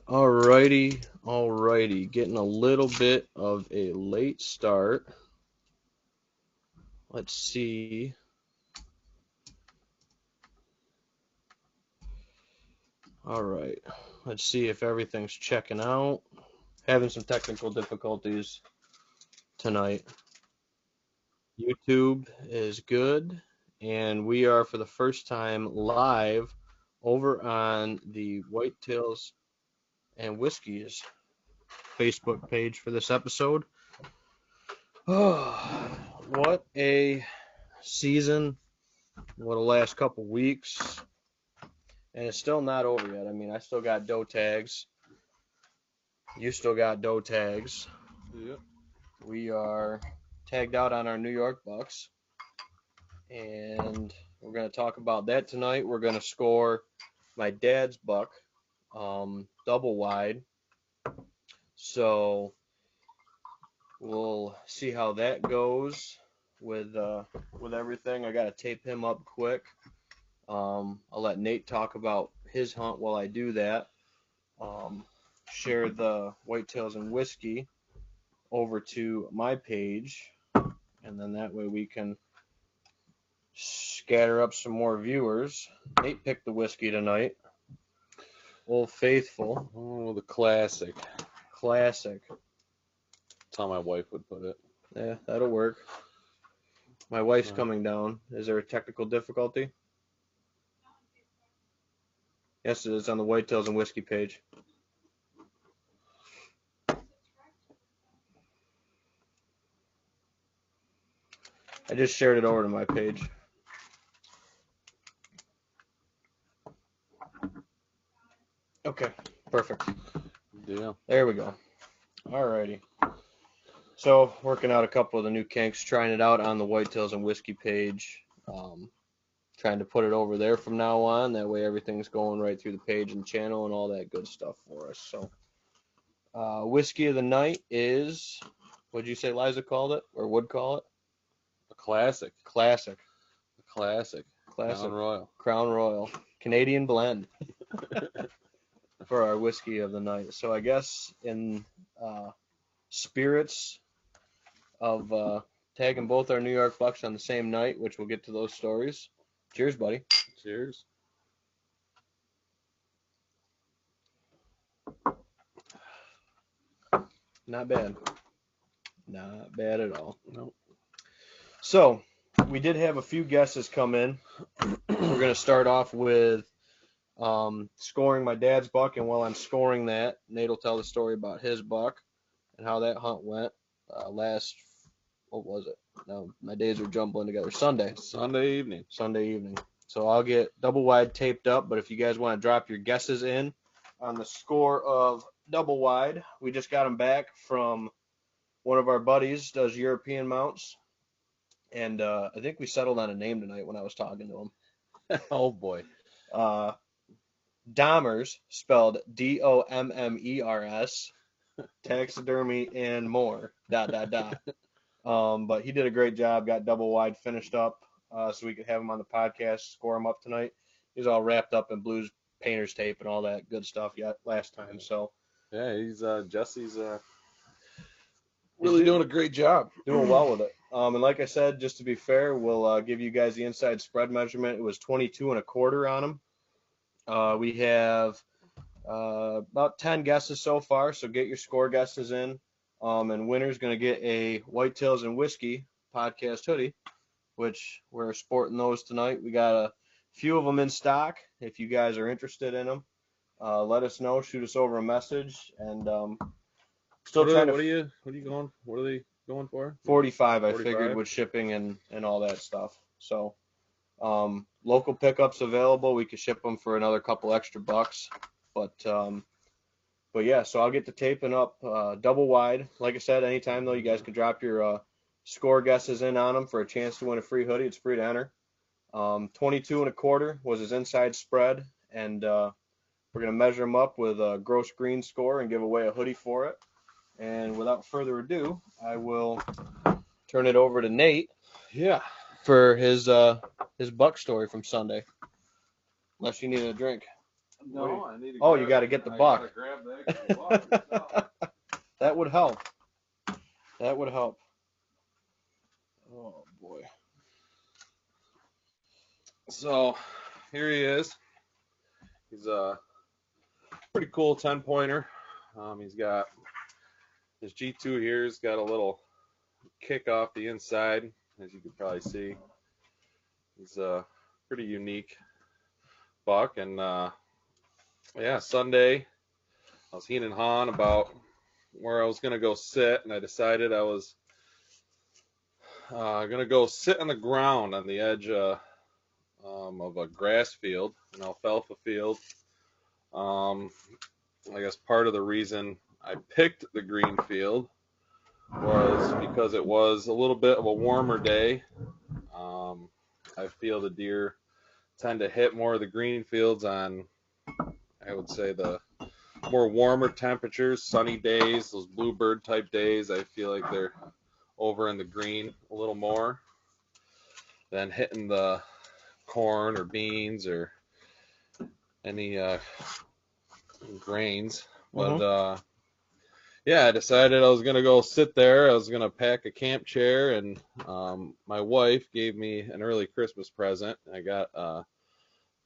Alrighty. Getting a little bit of a late start. Let's see. Alright. Let's see if everything's checking out. Having some technical difficulties tonight. YouTube is good, and we are for the first time live over on the Whitetails and Whiskeys Facebook page for this episode. Oh, what a season. What a last couple weeks. And it's still not over yet. I mean, I still got doe tags. You still got doe tags. Yep. We are tagged out on our New York bucks. And we're going to talk about that tonight. We're going to score my dad's buck, double wide. So we'll see how that goes with everything. I got to tape him up quick. I'll let Nate talk about his hunt while I do that. Share the Whitetails and Whiskey over to my page, and then that way we can scatter up some more viewers. Nate picked the whiskey tonight. Old Faithful. Oh, the classic. Classic. That's how my wife would put it. Yeah, that'll work. My wife's coming down. Is there a technical difficulty? Yes, it is on the Whitetails and Whiskey page. I just shared it over to my page. Okay, perfect. Yeah. There we go. Alrighty. So, working out a couple of the new kinks, trying it out on the Whitetails and Whiskey page. Trying to put it over there from now on. That way everything's going right through the page and channel and all that good stuff for us. So, whiskey of the night is, what'd you say Liza called it, or would call it? A classic. Classic. A classic. Classic. Crown Royal. Canadian blend for our whiskey of the night. So I guess in spirits of tagging both our New York bucks on the same night, which we'll get to those stories. Cheers, buddy. Cheers. Not bad. Not bad at all. Nope. So, we did have a few guesses come in. We're going to start off with scoring my dad's buck, and while I'm scoring that, Nate will tell the story about his buck and how that hunt went what was it? No, my days are jumbling together. Sunday evening. So I'll get double wide taped up, but if you guys want to drop your guesses in on the score of double wide, we just got them back from one of our buddies, does European mounts, and I think we settled on a name tonight when I was talking to him. Oh boy. Dommers, spelled Dommers, taxidermy and more, ... But he did a great job, got double wide finished up, so we could have him on the podcast, score him up tonight. He's all wrapped up in blues painter's tape and all that good stuff yet last time. So yeah, Jesse's really doing a great job. Doing well with it. And like I said, just to be fair, we'll give you guys the inside spread measurement. It was 22 1/4 on him. We have about 10 guesses so far, so get your score guesses in. And winner's going to get a Whitetails and Whiskey podcast hoodie, which we're sporting those tonight. We got a few of them in stock. If you guys are interested in them, let us know. Shoot us over a message. And What are you going? What are they going for? 45, I figured, with shipping and all that stuff. So, local pickups available. We could ship them for another couple extra bucks. But yeah, so I'll get the taping up double wide. Like I said, anytime though, you guys can drop your score guesses in on them for a chance to win a free hoodie. It's free to enter. 22 1/4 was his inside spread, and we're gonna measure him up with a gross green score and give away a hoodie for it. And without further ado, I will turn it over to Nate. Yeah. For his buck story from Sunday. Unless you need a drink. No, I need to. Oh, you got to get the buck. I gotta grab the buck yourself. That would help. That would help. Oh boy. So here he is. He's a pretty cool 10-pointer. He's got his G2 here. He's got a little kick off the inside, as you can probably see. He's a pretty unique buck. And yeah, Sunday I was heening and hawing about where I was gonna go sit, and I decided I was gonna go sit on the ground on the edge of a grass field, an alfalfa field. I guess part of the reason I picked the green field was because it was a little bit of a warmer day. I feel the deer tend to hit more of the green fields on, I would say, the more warmer temperatures, sunny days, those bluebird type days. I feel like they're over in the green a little more than hitting the corn or beans or any grains. But yeah, I decided I was gonna go sit there. I was gonna pack a camp chair, and my wife gave me an early Christmas present. I got a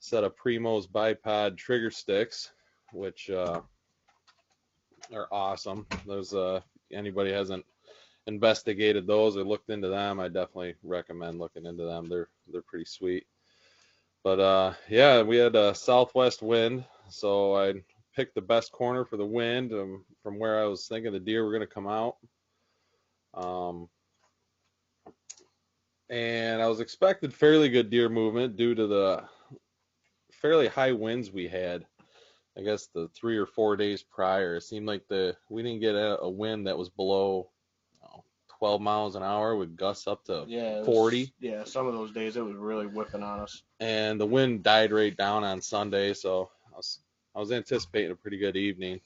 set of Primo's bipod trigger sticks, which are awesome. Those anybody hasn't investigated those or looked into them, I definitely recommend looking into them. They're pretty sweet. But yeah, we had a southwest wind, so I picked the best corner for the wind from where I was thinking the deer were going to come out. And I was expected fairly good deer movement due to the fairly high winds we had. I guess the 3 or 4 days prior, it seemed like we didn't get a wind that was below 12 miles an hour with gusts up to 40. Yeah, some of those days it was really whipping on us. And the wind died right down on Sunday, so I was anticipating a pretty good evening.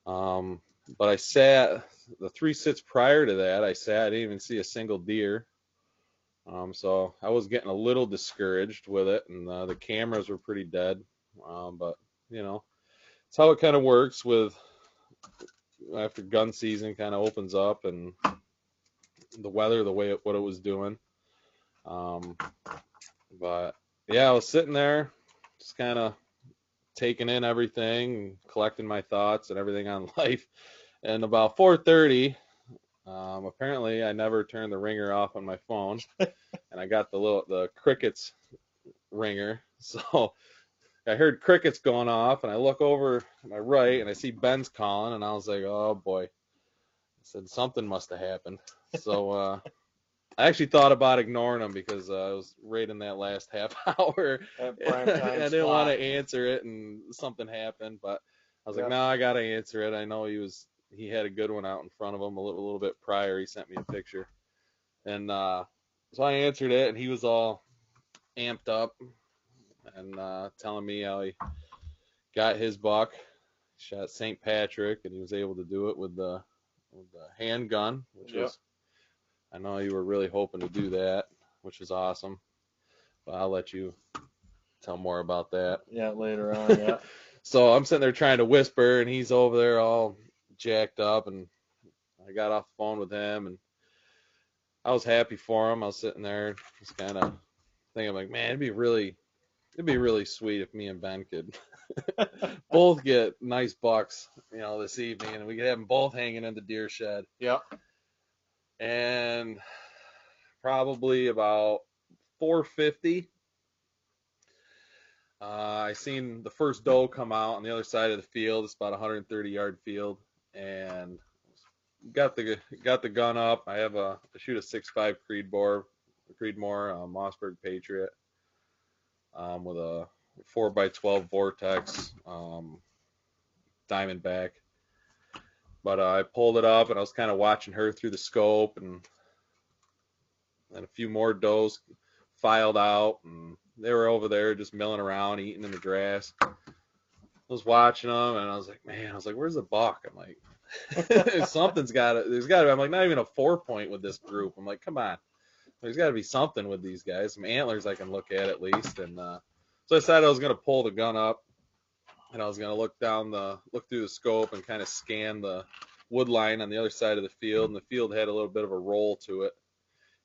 But I sat the 3 sits prior to that. I didn't even see a single deer. So I was getting a little discouraged with it, and the cameras were pretty dead. But you know, it's how it kind of works with after gun season kind of opens up and the weather, what it was doing. But yeah, I was sitting there just kind of taking in everything, collecting my thoughts and everything on life. And about 4:30, apparently I never turned the ringer off on my phone, and I got the crickets ringer. So I heard crickets going off, and I look over to my right, and I see Ben's calling, and I was like, oh boy. I said something must have happened. So I actually thought about ignoring him because I was right in that last half hour. At prime time I didn't want to answer it, and something happened. But I was like, no, I got to answer it. I know he had a good one out in front of him a little bit prior. He sent me a picture. And so I answered it, and he was all amped up and telling me how he got his buck, shot St. Patrick, and he was able to do it with the handgun, which is, I know you were really hoping to do that, which is awesome. But I'll let you tell more about that. Yeah, later on, yeah. So I'm sitting there trying to whisper, and he's over there all jacked up, and I got off the phone with him, and I was happy for him. I was sitting there just kind of thinking, like, man, it'd be really sweet if me and Ben could both get nice bucks, this evening, and we could have them both hanging in the deer shed. Yeah. And probably about 4:50, I seen the first doe come out on the other side of the field. It's about a 130-yard field, and got the gun up. I shoot a 6.5 Creedmoor Mossberg Patriot with a 4x12 Vortex Diamondback. But I pulled it up, and I was kind of watching her through the scope, and a few more does filed out, and they were over there just milling around, eating in the grass. I was watching them, and I was like, where's the buck? I'm like, there's got to, I'm like, not even a 4-point with this group. I'm like, come on. There's got to be something with these guys, some antlers I can look at least. And so I decided I was going to pull the gun up, and I was gonna look through the scope and kind of scan the wood line on the other side of the field, and the field had a little bit of a roll to it,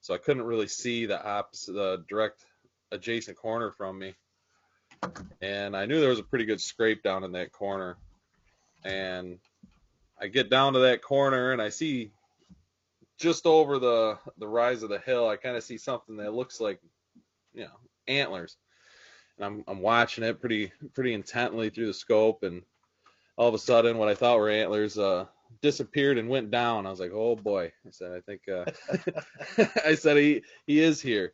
so I couldn't really see the direct adjacent corner from me. And I knew there was a pretty good scrape down in that corner. And I get down to that corner and I see just over the rise of the hill, I kind of see something that looks like, antlers. And I'm watching it pretty intently through the scope, and all of a sudden, what I thought were antlers disappeared and went down. I was like, oh boy. I said, I think I said he is here.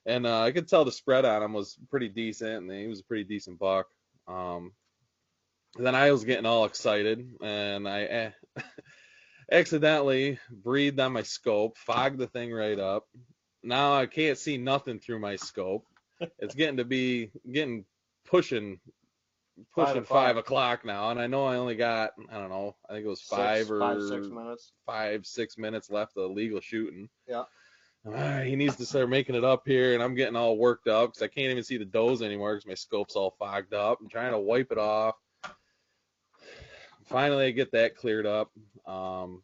And I could tell the spread on him was pretty decent, and he was a pretty decent buck. Then I was getting all excited, and I accidentally breathed on my scope, fogged the thing right up. Now I can't see nothing through my scope. It's getting pushing 5 o'clock now, and I know I only got, I don't know, I think it was 6 minutes left of legal shooting. Yeah. He needs to start making it up here, and I'm getting all worked up because I can't even see the does anymore because my scope's all fogged up. I'm trying to wipe it off. Finally, I get that cleared up, and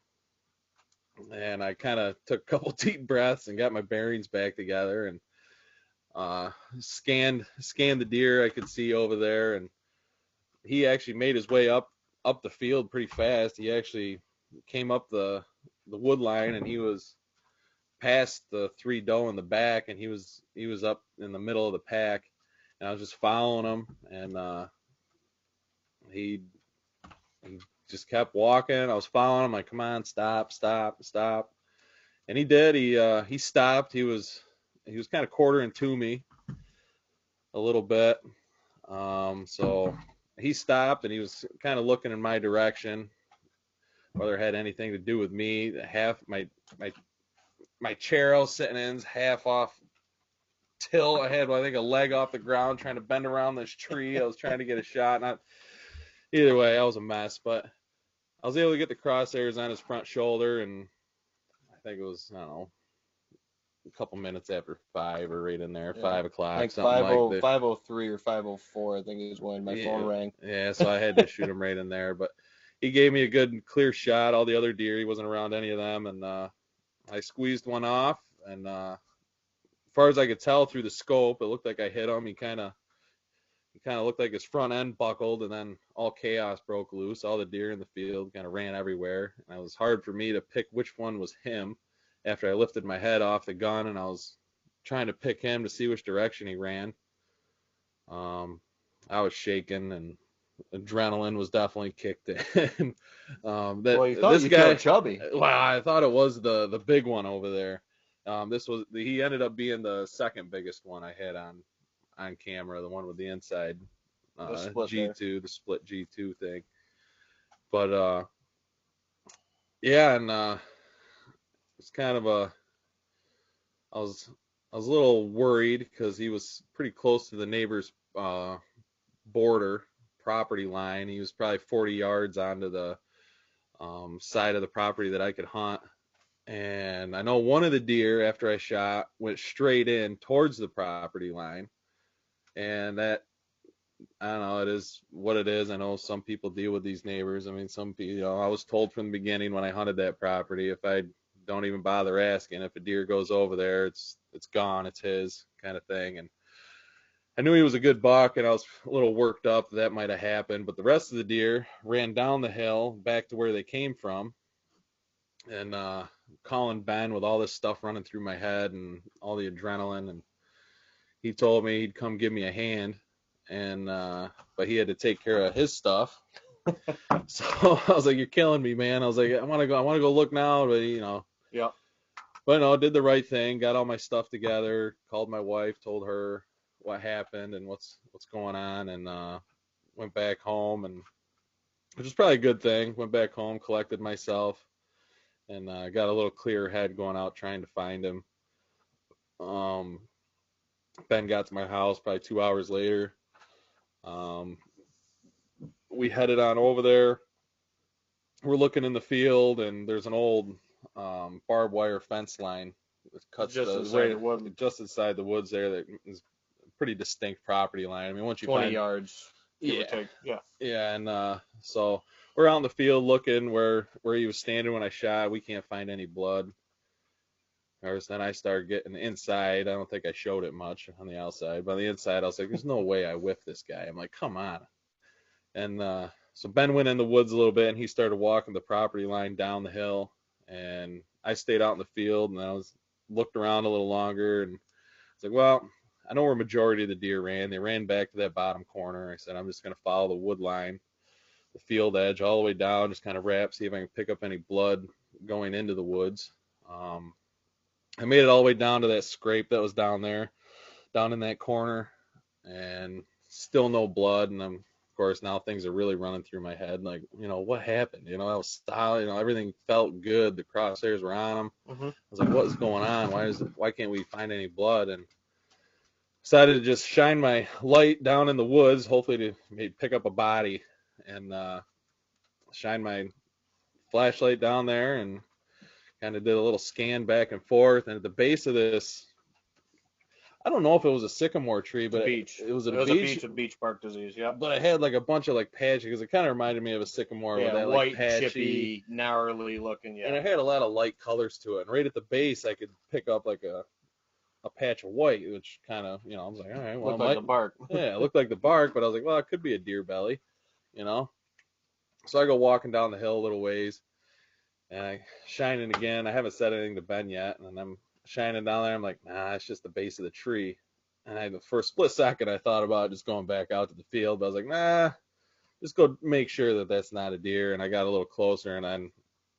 I kind of took a couple deep breaths and got my bearings back together, and scanned the deer I could see over there, and he actually made his way up the field pretty fast. He actually came up the wood line, and he was past the 3 doe in the back, and he was up in the middle of the pack, and I was just following him, and he just kept walking. I was following him, like, come on, stop, and he did. He stopped. He was kind of quartering to me a little bit, so he stopped, and he was kind of looking in my direction, whether it had anything to do with me. Half my chair I was sitting in is half off tilt. I had, I think, a leg off the ground trying to bend around this tree. I was trying to get a shot. Either way, I was a mess, but I was able to get the crosshairs on his front shoulder, and I think it was, I don't know, a couple minutes after 5 or right in there, 5 o'clock, like something 50, like that. 5:03 or 5:04, I think is when my phone rang. Yeah, so I had to shoot him right in there, but he gave me a good clear shot. All the other deer, he wasn't around any of them, and I squeezed one off, and as far as I could tell through the scope, it looked like I hit him. He kind of looked like his front end buckled, and then all chaos broke loose. All the deer in the field kind of ran everywhere, and it was hard for me to pick which one was him after I lifted my head off the gun, and I was trying to pick him to see which direction he ran. I was shaking, and adrenaline was definitely kicked in. Well, you thought you killed Chubby. Well, I thought it was the big one over there. He ended up being the second biggest one I had on camera, the one with the inside G2, the split G2 thing. But yeah, and it's kind of I was a little worried because he was pretty close to the neighbor's border property line. He was probably 40 yards onto the side of the property that I could hunt. And I know one of the deer, after I shot, went straight in towards the property line. And that, I don't know, it is what it is. I know some people deal with these neighbors. I mean, some people, I was told from the beginning when I hunted that property, if I don't even bother asking, if a deer goes over there, it's gone, it's his, kind of thing. And I knew he was a good buck, and I was a little worked up that might have happened. But the rest of the deer ran down the hill back to where they came from. And calling Ben with all this stuff running through my head and all the adrenaline, and he told me he'd come give me a hand, and but he had to take care of his stuff. So I was like, "You're killing me, man." I was like, I want to go look now, but Yeah. But no, did the right thing, got all my stuff together, called my wife, told her what happened and what's going on, and went back home, and which was probably a good thing. Went back home, collected myself, and got a little clearer head going out trying to find him. Ben got to my house probably 2 hours later. We headed on over there. We're looking in the field, and there's an old barbed wire fence line that cuts just inside the woods there. That is a pretty distinct property line. I mean, once you 20 find yards. give or Yeah. take. Yeah. Yeah, and so we're out in the field looking where he was standing when I shot. We can't find any blood. Of course, then I started getting inside. I don't think I showed it much on the outside, but on the inside, I was like, "There's no way I whiffed this guy." I'm like, "Come on!" And so Ben went in the woods a little bit, and he started walking the property line down the hill, and I stayed out in the field, and I was looked around a little longer, and it's like, well, I know where majority of the deer ran. They ran back to that bottom corner. I said, I'm just going to follow the wood line, the field edge, all the way down, just kind of wrap, see if I can pick up any blood going into the woods. Um, I made it all the way down to that scrape that was down there, down in that corner, and still no blood. And I'm, of course, now things are really running through my head. Like, what happened? I was solid. Everything felt good. The crosshairs were on them. Mm-hmm. I was like, what's going on? Why can't we find any blood? And decided to just shine my light down in the woods, hopefully to maybe pick up a body, and shine my flashlight down there and kind of did a little scan back and forth. And at the base of this, I don't know if it was a sycamore tree, but it was It a was a beech. beech with beech bark disease. Yep. But it had like a bunch of like patchy, because it kind of reminded me of a sycamore with Yeah, that like white, patchy, chippy, gnarly looking. and Yeah. it had a lot of light colors to it. And right at the base, I could pick up like a patch of white, which kind of, I was like, all right, well, Looked like the bark. yeah, it looked like the bark, but I was like, well, it could be a deer belly, you know. So I go walking down the hill a little ways, and I shine it again. I haven't said anything to Ben yet, and I'm shining down there. I'm like, nah, it's just the base of the tree. And for a split second, I thought about just going back out to the field, but I was like, nah, just go make sure that that's not a deer. And I got a little closer, and then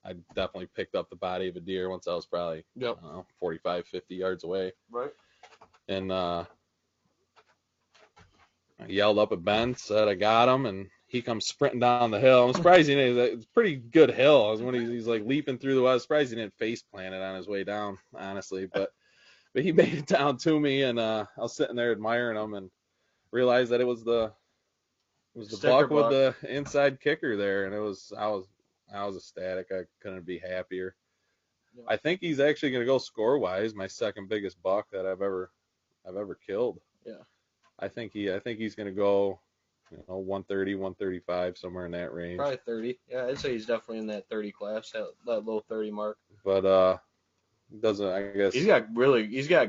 I definitely picked up the body of a deer once I was probably, Yep. I don't know, 45, 50 yards away. Right. And I yelled up at Ben, said I got him, and he comes sprinting down the hill. I'm surprised he didn't. It's a pretty good hill. I was when he's like leaping through the woods. I was surprised he didn't face plant it on his way down, honestly. But he made it down to me, and I was sitting there admiring him, and realized that it was the buck with the inside kicker there, and I was ecstatic. I couldn't be happier. Yeah. I think he's actually going to go score wise my second biggest buck that I've ever killed. Yeah. I think he's going to go, 130, 135, somewhere in that range. Probably 30. Yeah, I'd say he's definitely in that 30 class, that low 30 mark. But doesn't, I guess. He's got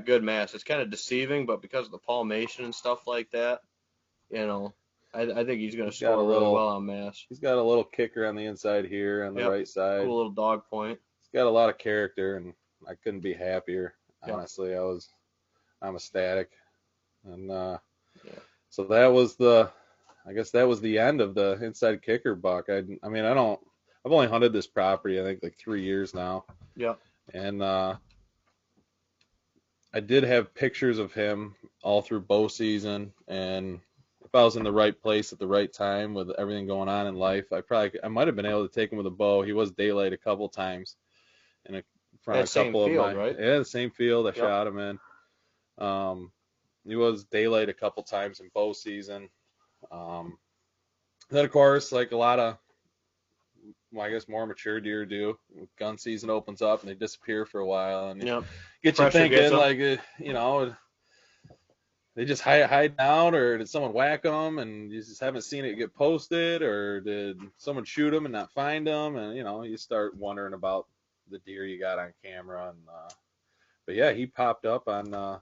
good mass. It's kind of deceiving, but because of the palmation and stuff like that, I think he's going to score really well on mass. He's got a little kicker on the inside here on the right side. Cool little dog point. He's got a lot of character, and I couldn't be happier. Yep. Honestly, I'm ecstatic. And so that was the end of the inside kicker buck. I've only hunted this property, I think, like 3 years now. Yeah. And I did have pictures of him all through bow season, and if I was in the right place at the right time with everything going on in life, I might have been able to take him with a bow. He was daylight a couple times in front of a couple of my, right? Yeah, the same field I shot him in. He was daylight a couple times in bow season. Then of course, like a lot of, I guess more mature deer do, gun season opens up and they disappear for a while, and get you thinking like, they just hide out, or did someone whack them and you just haven't seen it get posted, or did someone shoot them and not find them, and you start wondering about the deer you got on camera. And but yeah, he popped up on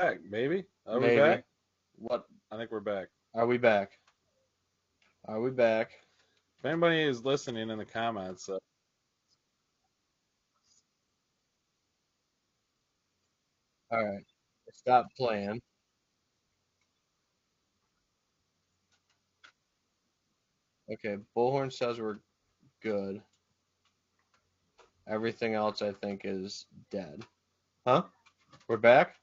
back, maybe. Are we Maybe. back? What? I think we're back. Are we back? Are we back? If anybody is listening in the comments, All right. Stop playing. Okay. Bullhorn says we're good. Everything else I think is dead. Huh? We're back?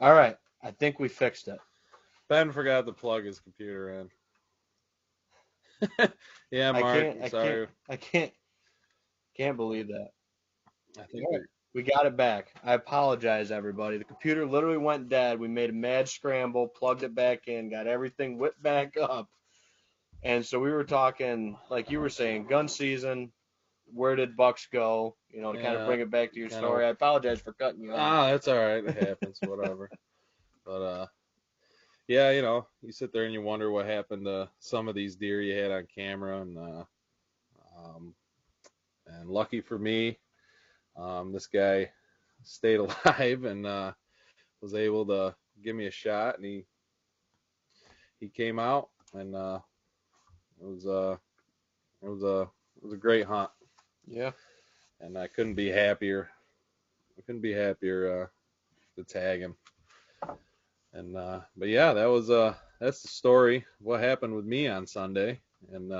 All right. I think we fixed it. Ben forgot to plug his computer in. Yeah, I Mark, can't. I can't. sorry. I can't. Can't believe that. I think All right. We got it back. I apologize, everybody. The computer literally went dead. We made a mad scramble, plugged it back in, got everything whipped back up. And so we were talking, like you were saying, gun season. Where did bucks go? To kind of yeah, bring it back to your kind story. I apologize for cutting you off. that's all right. It happens, whatever. But yeah, you sit there and you wonder what happened to some of these deer you had on camera, um, and lucky for me, this guy stayed alive and was able to give me a shot, and he came out, and it was it was a it was a great hunt, Yeah. and I couldn't be happier. I couldn't be happier to tag him. And but yeah, that's the story of what happened with me on Sunday, and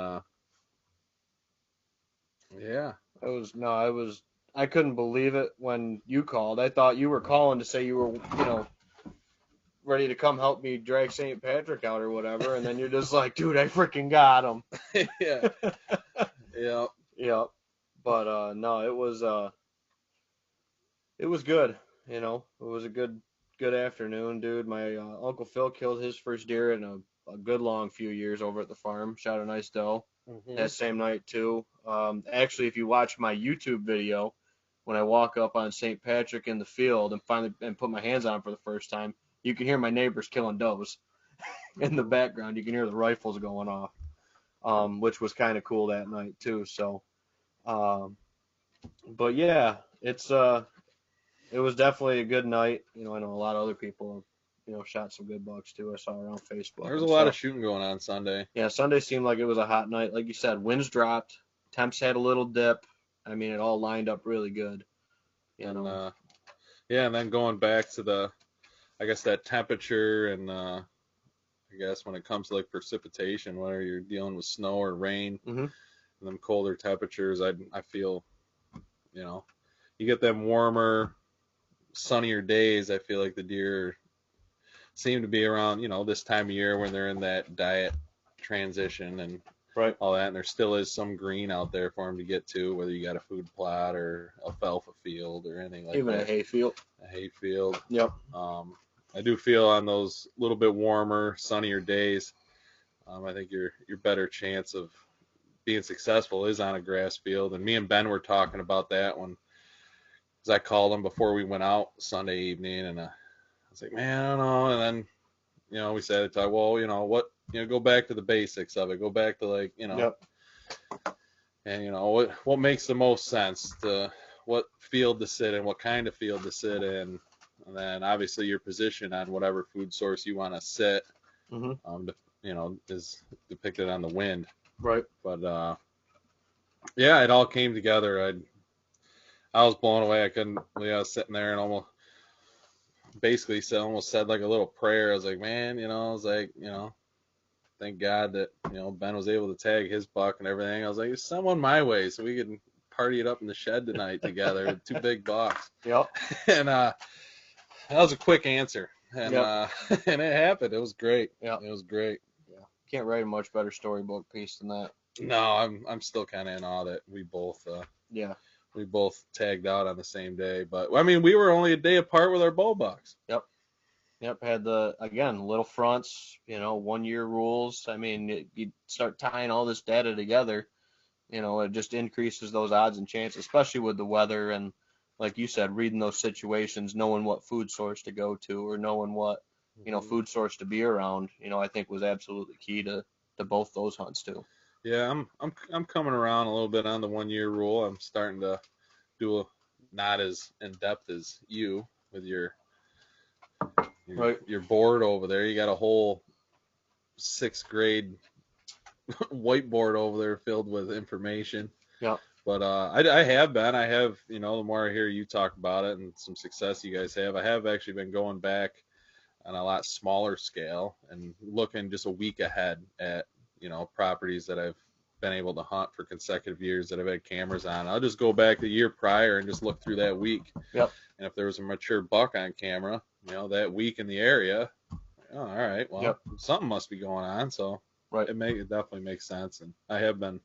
yeah. It was no, I was I couldn't believe it when you called. I thought you were calling to say you were, ready to come help me drag St. Patrick out or whatever, and then you're just like, dude, I freaking got him. Yeah, yeah. Yeah. But no, it was good. It was a good afternoon, dude. My Uncle Phil killed his first deer in a good long few years over at the farm. Shot a nice doe Hmm. that same night too. Actually, if you watch my YouTube video, when I walk up on St. Patrick in the field and finally put my hands on him for the first time, you can hear my neighbors killing does in the background. You can hear the rifles going off, which was kind of cool that night too. So, um, but yeah, it was definitely a good night. I know a lot of other people, shot some good bucks too. I saw around Facebook There's a and lot of stuff. shooting going on Sunday. Yeah, Sunday seemed like it was a hot night. Like you said, winds dropped, temps had a little dip. I mean, it all lined up really good. You And know, yeah, and then going back to I guess that temperature, and I guess when it comes to like precipitation, whether you're dealing with snow or rain, hmm and them colder temperatures, I feel, you know, you get them warmer, sunnier days. I feel like the deer seem to be around, this time of year when they're in that diet transition and right. all that, and there still is some green out there for them to get to, whether you got a food plot or alfalfa field or anything like Even a that, hayfield. a hay field. Yep. I do feel on those little bit warmer, sunnier days, I think your better chance of being successful is on a grass field. And me and Ben were talking about that when, cause I called him before we went out Sunday evening, and I was like, man, I don't know. And then we said, well, what, go back to the basics of it. Go back to like, Yep. and what makes the most sense, to what field to sit in, what kind of field to sit in, and then obviously your position on whatever food source you want to sit, hmm is depicted on the wind. Right. But yeah, it all came together. I was blown away. I couldn't believe I was sitting there and almost said like a little prayer. I was like, man, I was like, thank God that Ben was able to tag his buck and everything. I was like, send one my way so we can party it up in the shed tonight together with two big bucks. Yep. And that was a quick answer, and Yep. and it happened. It was great. Yep. It was great. Yeah. Can't write a much better storybook piece than that. No, I'm still kind of in awe that Yeah. we both tagged out on the same day. But I mean, we were only a day apart with our bull bucks. Yep. Yep. Had again, little fronts, 1 year rules. I mean, you start tying all this data together, it just increases those odds and chances, especially with the weather and, like you said, reading those situations, knowing what food source to go to or knowing what, food source to be around, I think was absolutely key to both those hunts too. Yeah, I'm coming around a little bit on the 1 year rule. I'm starting to do not as in depth as you with your You're bored over there. You got a whole 6th grade whiteboard over there filled with information. Yeah. But I have been. I have, the more I hear you talk about it and some success you guys have, I have actually been going back on a lot smaller scale and looking just a week ahead at, properties that I've been able to hunt for consecutive years that I've had cameras on. I'll just go back the year prior and just look through that week. Yep. And if there was a mature buck on camera, that week in the area, oh, all right, well, Yep. something must be going on. So Right. it definitely makes sense. And I have been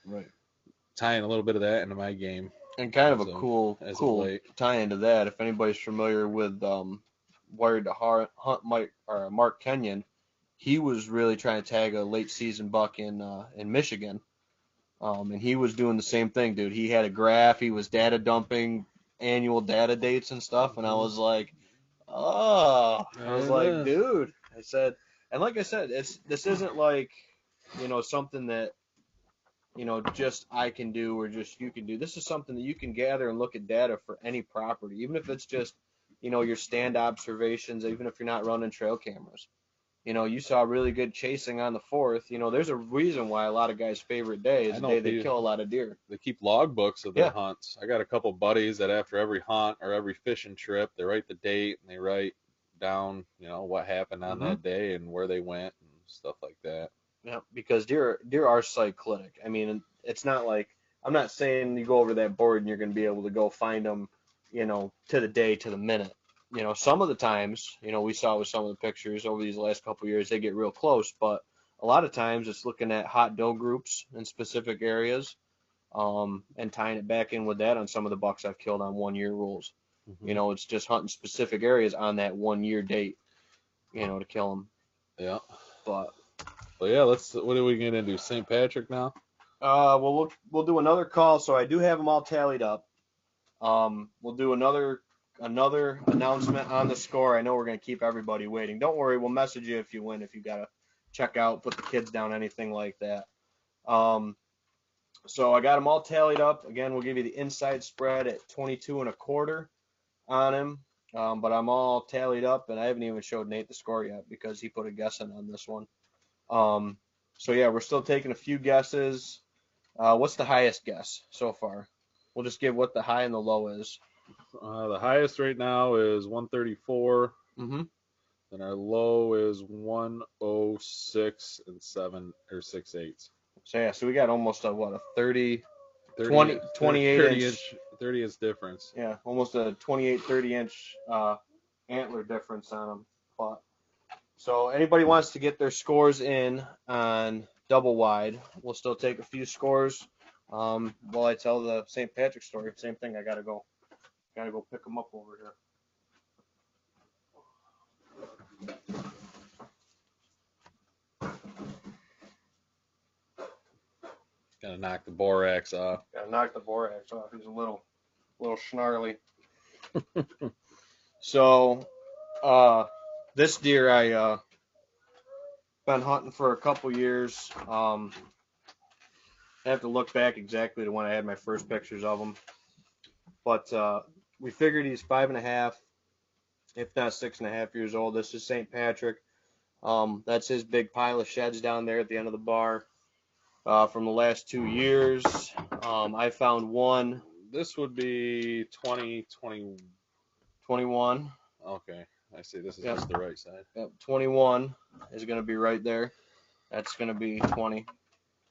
Right. tying a little bit of that into my game. And kind of a So, cool tie into that. If anybody's familiar with Wired to Hunt Mark Kenyon, he was really trying to tag a late season buck in Michigan. And he was doing the same thing, dude. He had a graph. He was data dumping annual data dates and stuff. And I was like, oh, I was like, dude. I said, and like I said, this isn't like, something that, just I can do or just you can do. This is something that you can gather and look at data for any property, even if it's just, your stand observations, even if you're not running trail cameras. You saw really good chasing on the 4th. There's a reason why a lot of guys' favorite day is the day they kill a lot of deer. They keep logbooks of their hunts. I got a couple buddies that after every hunt or every fishing trip, they write the date and they write down, what happened on that day and where they went and stuff like that. Yeah, because deer are cyclic. I mean, it's not like, I'm not saying you go over that board and you're going to be able to go find them, to the day, to the minute. Some of the times, we saw with some of the pictures over these last couple of years, they get real close, but a lot of times it's looking at hot doe groups in specific areas, and tying it back in with that on some of the bucks I've killed on 1-year rules. It's just hunting specific areas on that 1-year date, to kill them. Yeah. But yeah, what are we going to do? St. Patrick now? Well, we'll do another call. So I do have them all tallied up. We'll do another announcement on the score. I know we're going to keep everybody waiting. Don't worry, we'll message you if you win, if you got to check out, put the kids down, anything like that. So I got them all tallied up. Again, we'll give you the inside spread at 22.25 on him. But I'm all tallied up, and I haven't even showed Nate the score yet because he put a guess in on this one. So yeah, we're still taking a few guesses. What's the highest guess so far? We'll just give what the high and the low is. The highest right now is 134. Mm-hmm. And our low is 106 and 6/8. So yeah, so we got almost a 28 inch difference. Yeah, almost a 30 inch antler difference on them. But so anybody wants to get their scores in on double wide, we'll still take a few scores. While I tell the St. Patrick story, same thing. I gotta go pick them up over here. Gotta knock the borax off. He's a little snarly. So, this deer I been hunting for a couple years. I have to look back exactly to when I had my first pictures of him, but we figured he's 5.5, if not 6.5 years old. This is St. Patrick. That's his big pile of sheds down there at the end of the bar. From the last 2 years, I found one. This would be 2020. 21. Okay, I see. This is just the right side. Yep, 21 is going to be right there. That's going to be 20.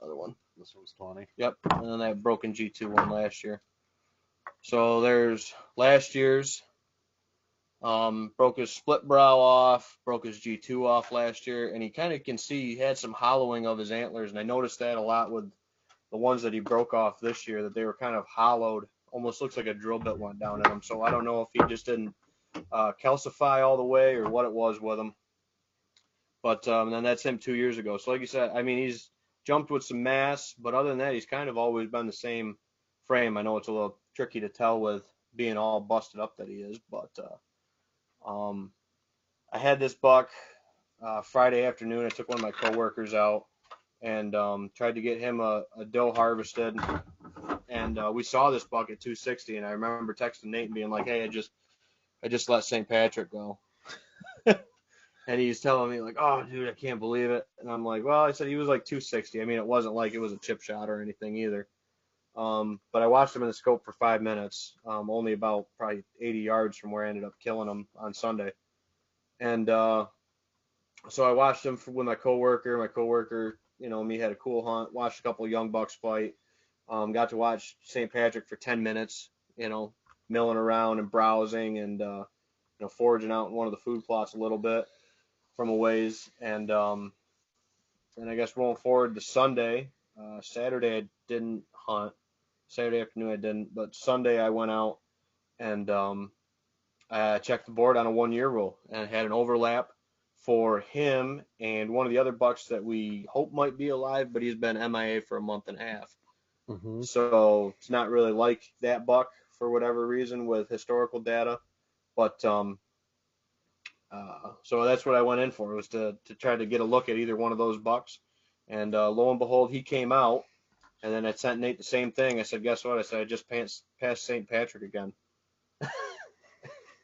Other one. This one's 20. Yep, and then that broken G2 one last year. So there's last year's. Broke his split brow off, broke his G2 off last year, and you kind of can see he had some hollowing of his antlers, and I noticed that a lot with the ones that he broke off this year, that they were kind of hollowed. Almost looks like a drill bit went down in them. So I don't know if he just didn't calcify all the way or what it was with him. But then that's him 2 years ago. So like you said, I mean, he's jumped with some mass, but other than that, he's kind of always been the same frame. I know it's a little tricky to tell with being all busted up that he is, but I had this buck Friday afternoon. I took one of my coworkers out and tried to get him a doe harvested. And we saw this buck at 260, and I remember texting Nate and being like, "Hey, I just let St. Patrick go." And he's telling me like, "Oh, dude, I can't believe it." And I'm like, "Well," I said, "he was like 260. I mean, it wasn't like it was a chip shot or anything either." But I watched him in the scope for 5 minutes, only about probably 80 yards from where I ended up killing him on Sunday. And so I watched him with my coworker. My coworker, me had a cool hunt. Watched a couple of young bucks fight. Got to watch St. Patrick for 10 minutes. Milling around and browsing and foraging out in one of the food plots a little bit from a ways. And I guess rolling forward to Sunday, Saturday I didn't hunt. Saturday afternoon I didn't, but Sunday I went out and I checked the board on a 1 year rule and had an overlap for him and one of the other bucks that we hope might be alive, but he's been MIA for a month and a half. Mm-hmm. So it's not really like that buck for whatever reason with historical data. But so that's what I went in for, was to try to get a look at either one of those bucks. And lo and behold, he came out. And then I sent Nate the same thing. I said, "Guess what?" I said, "I just passed St. Patrick again."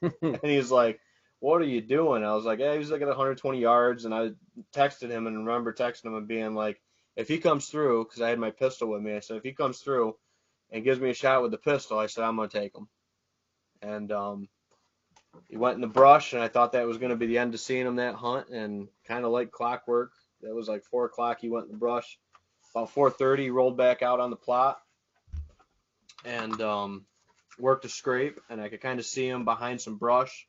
And he's like, "What are you doing?" I was like, "Yeah, he was like at 120 yards." And I texted him and remember texting him and being like, "If he comes through," because I had my pistol with me, I said, "If he comes through and gives me a shot with the pistol," I said, "I'm going to take him." And he went in the brush, and I thought that was going to be the end of seeing him that hunt. And kind of like clockwork, that was like 4 o'clock. He went in the brush. About 4:30, he rolled back out on the plot and worked a scrape, and I could kind of see him behind some brush.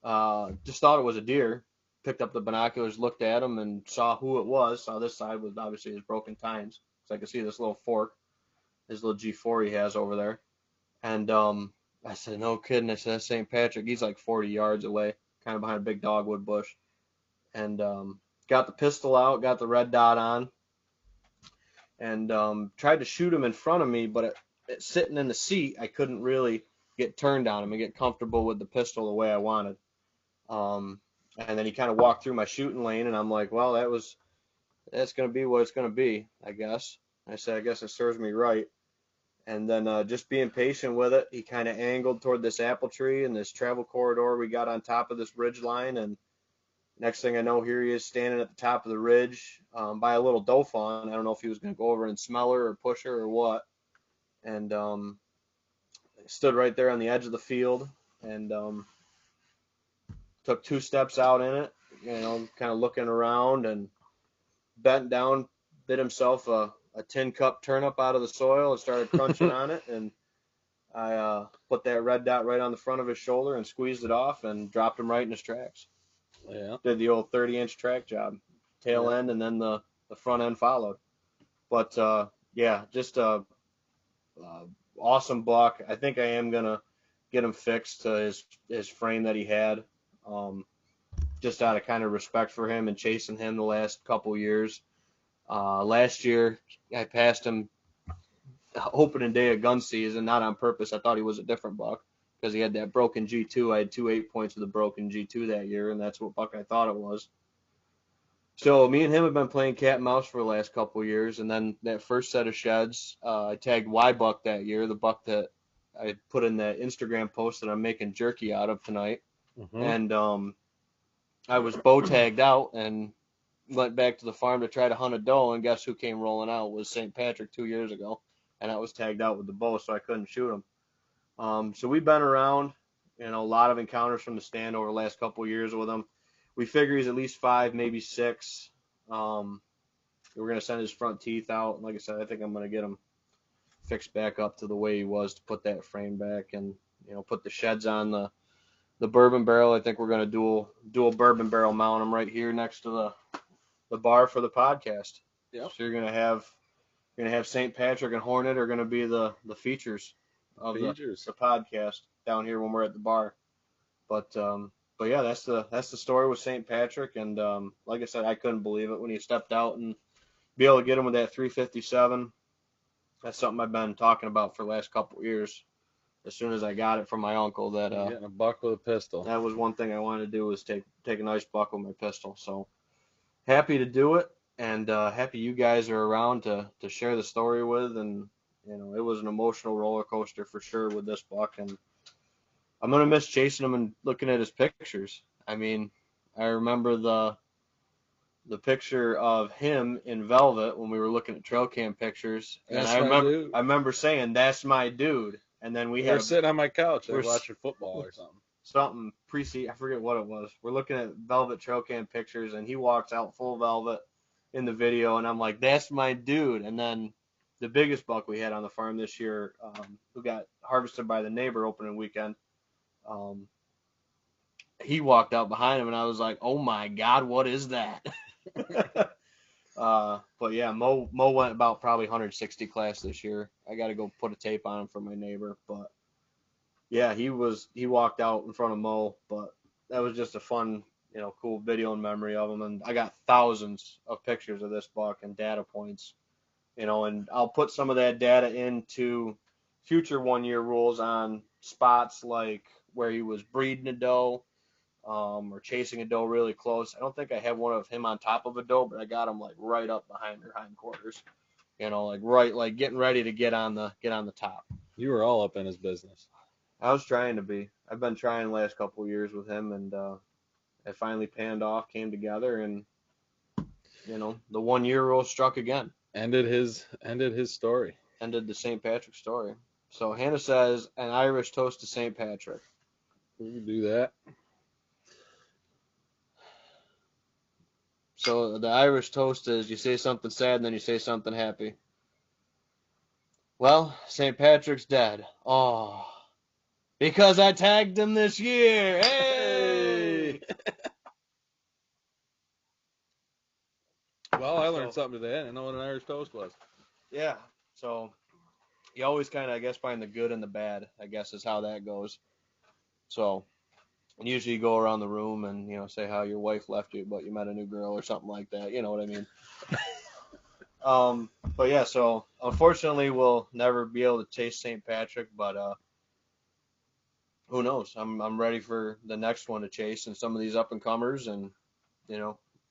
Just thought it was a deer. Picked up the binoculars, looked at him, and saw who it was. Saw this side was obviously his broken tines, so I could see this little fork, his little G4 he has over there. And I said, "No kidding." I said, "That's St. Patrick. He's like 40 yards away, kind of behind a big dogwood bush." And got the pistol out, got the red dot on, and tried to shoot him in front of me, but sitting in the seat, I couldn't really get turned on him and get comfortable with the pistol the way I wanted. And then he kind of walked through my shooting lane, and I'm like, "Well, that's going to be what it's going to be, I guess." I said, "I guess it serves me right." And then just being patient with it, he kind of angled toward this apple tree and this travel corridor we got on top of this ridge line. And next thing I know, here he is standing at the top of the ridge by a little doe fawn. I don't know if he was going to go over and smell her or push her or what. And stood right there on the edge of the field and took 2 steps out in it, kind of looking around, and bent down, bit himself a tin cup turnip out of the soil and started crunching on it. And I put that red dot right on the front of his shoulder and squeezed it off and dropped him right in his tracks. Yeah. Did the old 30-inch track job, tail end, and then the front end followed. But yeah, just a awesome buck. I think I am gonna get him fixed to his frame that he had, just out of kind of respect for him and chasing him the last couple years. Last year I passed him opening day of gun season, not on purpose. I thought he was a different buck because he had that broken G2. I had 2 8 points with a broken G2 that year, and that's what buck I thought it was. So me and him have been playing cat and mouse for the last couple of years, and then that first set of sheds, I tagged Y Buck that year, the buck that I put in that Instagram post that I'm making jerky out of tonight. Mm-hmm. And I was bow tagged out and went back to the farm to try to hunt a doe, and guess who came rolling out? It was St. Patrick 2 years ago, and I was tagged out with the bow, so I couldn't shoot him. So we've been around, a lot of encounters from the stand over the last couple of years with him. We figure he's at least 5, maybe 6. We're going to send his front teeth out. Like I said, I think I'm going to get him fixed back up to the way he was to put that frame back and, put the sheds on the bourbon barrel. I think we're going to dual bourbon barrel mount him right here next to the bar for the podcast. Yep. So you're going to have St. Patrick and Hornet are going to be the features of the podcast down here when we're at the bar. But yeah, that's the story with St. Patrick, and like I said, I couldn't believe it when he stepped out and be able to get him with that 357. That's something I've been talking about for the last couple of years. As soon as I got it from my uncle, that getting a buck with a pistol. That was one thing I wanted to do, was take a nice buck with my pistol. So happy to do it, and happy you guys are around to share the story with. And it was an emotional roller coaster for sure with this buck, and I'm going to miss chasing him and looking at his pictures. I mean, I remember the picture of him in velvet when we were looking at trail cam pictures, and That's my dude. I remember saying, "That's my dude." And then We were sitting on my couch, we're like watching football or something. something I forget what it was. We're looking at velvet trail cam pictures, and he walks out full velvet in the video, and I'm like, "That's my dude." And then the biggest buck we had on the farm this year, who got harvested by the neighbor opening weekend, um, he walked out behind him, and I was like, "Oh my God, what is that?" But yeah, Mo went about probably 160 class this year. I got to go put a tape on him for my neighbor, but yeah, he walked out in front of Mo, but that was just a fun, cool video and memory of him. And I got thousands of pictures of this buck and data points, and I'll put some of that data into future 1 year rules on spots like where he was breeding a doe, or chasing a doe really close. I don't think I have one of him on top of a doe, but I got him like right up behind her hindquarters, like getting ready to get on the top. You were all up in his business. I was trying to be. I've been trying the last couple of years with him, and it finally panned off, came together, and the 1 year rule struck again. Ended his story. Ended the St. Patrick story. So Hannah says an Irish toast to St. Patrick. We can do that. So the Irish toast is you say something sad and then you say something happy. Well, St. Patrick's dead. Oh, because I tagged him this year. Hey! Well, I learned something today. I didn't know what an Irish toast was. Yeah. So you always kind of, I guess, find the good and the bad, I guess, is how that goes. So usually you go around the room and, say how your wife left you, but you met a new girl or something like that. You know what I mean? But yeah, so unfortunately we'll never be able to chase St. Patrick, but who knows? I'm ready for the next one to chase and some of these up and comers, and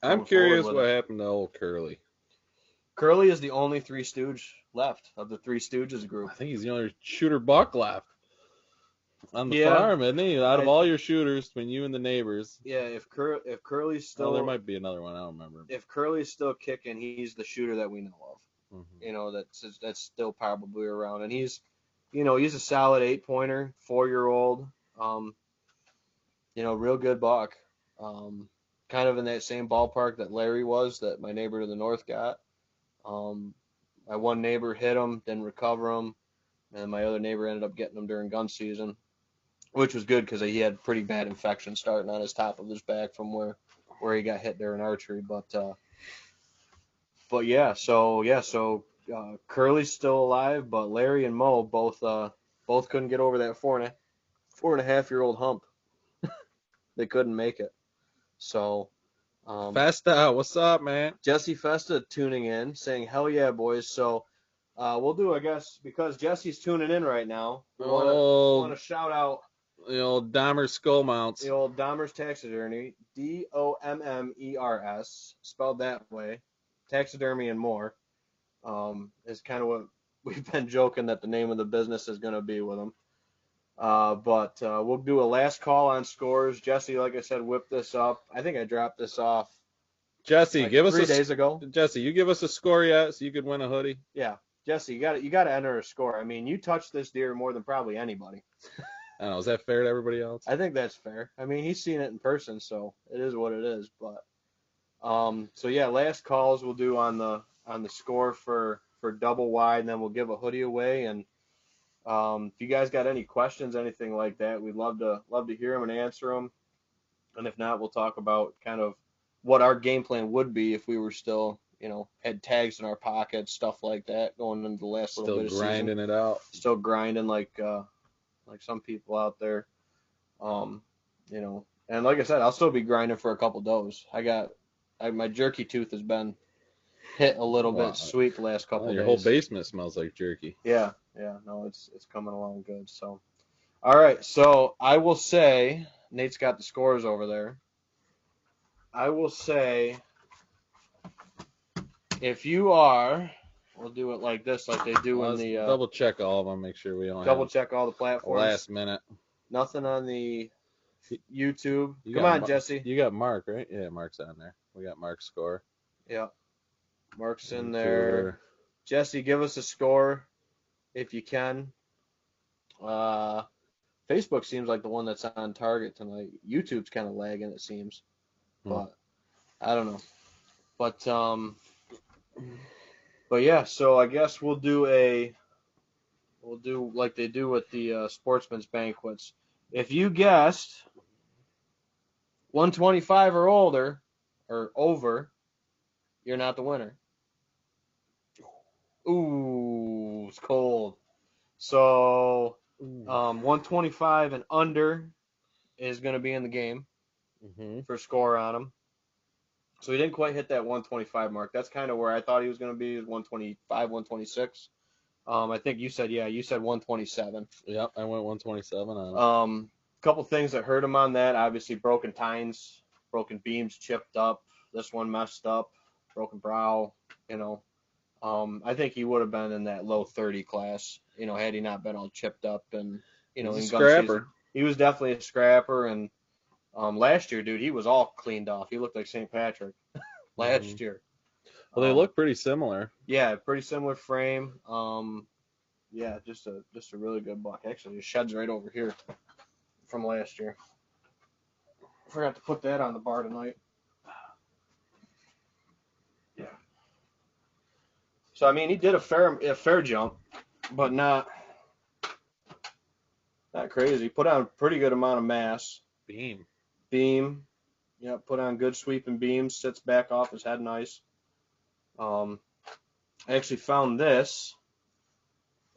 I'm curious what happened to old Curly. Curly is the only Three Stooge left of the Three Stooges group. I think he's the only shooter buck left on the farm, isn't he? Out of all your shooters, between you and the neighbors. Yeah, if Curly's still, there might be another one. I don't remember. If Curly's still kicking, he's the shooter that we know of. Mm-hmm. That's still probably around, and he's a solid 8-pointer, 4-year-old. Real good buck. Kind of in that same ballpark that Larry was, that my neighbor to the north got. My one neighbor hit him, didn't recover him, and my other neighbor ended up getting him during gun season, which was good because he had pretty bad infection starting on his top of his back from where he got hit during archery. But so Curly's still alive, but Larry and Mo both couldn't get over that 4.5-year-old hump. They couldn't make it. So Festa, what's up, man? Jesse Festa tuning in, saying hell yeah, boys. So we'll do, I guess, because Jesse's tuning in right now, we want to shout out the old Dahmer's skull mounts. The old Dahmer's taxidermy, Dommers, spelled that way. Taxidermy and more is kind of what we've been joking that the name of the business is going to be with them. But we'll do a last call on scores. Jesse, like I said, whipped this up. I think I dropped this off. Jesse, give us 3 days ago. Jesse, you give us a score yet, so you could win a hoodie. Yeah, Jesse, you got to enter a score. I mean, you touched this deer more than probably anybody. I don't know. Is that fair to everybody else? I think that's fair. I mean, he's seen it in person, so it is what it is. But so yeah, last calls we'll do on the score for double wide, and then we'll give a hoodie away. And if you guys got any questions, anything like that, we'd love to hear them and answer them. And if not, we'll talk about kind of what our game plan would be if we were still, had tags in our pockets, stuff like that, going into the last little bit of season. Still grinding it out. Still grinding like some people out there. And like I said, I'll still be grinding for a couple does. My jerky tooth has been hit a little bit sweet the last couple days. Your whole basement smells like jerky. Yeah, no, it's coming along good. So, all right, so I will say, Nate's got the scores over there. I will say, if you are, we'll do it like this, like they do in the double check all of them, make sure we don't double check all the platforms. Last minute. Nothing on the YouTube. You Come got on, Jesse. You got Mark, right? Yeah, Mark's on there. We got Mark's score. Yeah, Mark's in YouTuber. there. Jesse, give us a score if you can. Facebook seems like the one that's on target tonight. YouTube's kind of lagging, it seems, but I don't know. But yeah. So I guess we'll do like they do with the sportsman's banquets. If you guessed 125 or older or over, you're not the winner. Ooh, it's cold. So 125 and under is going to be in the game for score on him. So he didn't quite hit that 125 mark. That's kind of where I thought he was going to be, 125, 126. I think you said 127. Yep, I went 127 on. Couple things that hurt him on that, obviously broken tines, broken beams, chipped up. This one messed up, broken brow. I think he would have been in that low 30 class, had he not been all chipped up and He's a in gun scrapper. season. He was definitely a scrapper, and last year, dude, he was all cleaned off. He looked like St. Patrick last year. Well, they look pretty similar. Yeah, pretty similar frame. Yeah, just a really good buck. Actually, his shed's right over here from last year. Forgot to put that on the bar tonight. Yeah. So I mean, he did a fair jump, but not crazy. Put on a pretty good amount of mass. Beam. Yeah, put on good sweeping beams. Sits back off his head nice. I actually found this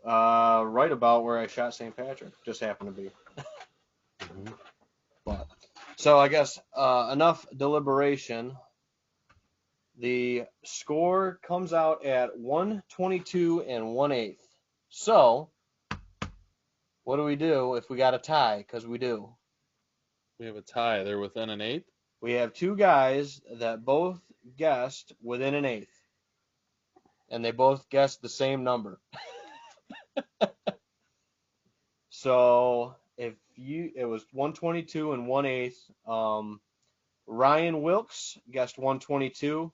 right about where I shot St. Patrick. Just happened to be. So I guess enough deliberation. The score comes out at 122 and 1/8. So what do we do if we got a tie? Because we do. We have a tie. They're within an eighth. We have two guys that both guessed within an eighth. And they both guessed the same number. So it was 122 and 1/8. Ryan Wilkes guessed 122,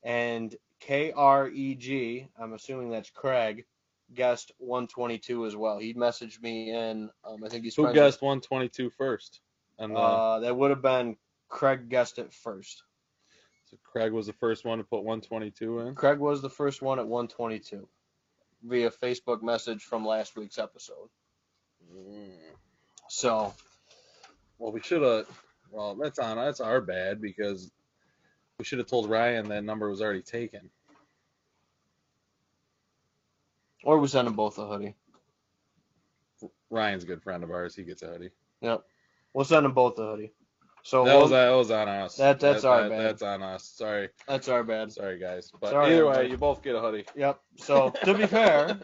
and KREG, I'm assuming that's Craig, guessed 122 as well. He messaged me in. I think he's Who guessed 122 first? And that would have been Craig guessed it first. So Craig was the first one to put 122 in. Craig was the first one at 122 via Facebook message from last week's episode. So, well, we should have. Well, that's our bad because we should have told Ryan that number was already taken. Or we send them both a hoodie. Ryan's a good friend of ours. He gets a hoodie. Yep. We'll send them both a hoodie. So that was on us. That's our bad. That's on us. Sorry. That's our bad. Sorry, guys. But Sorry, either everybody. way, you both get a hoodie. Yep. So to be fair,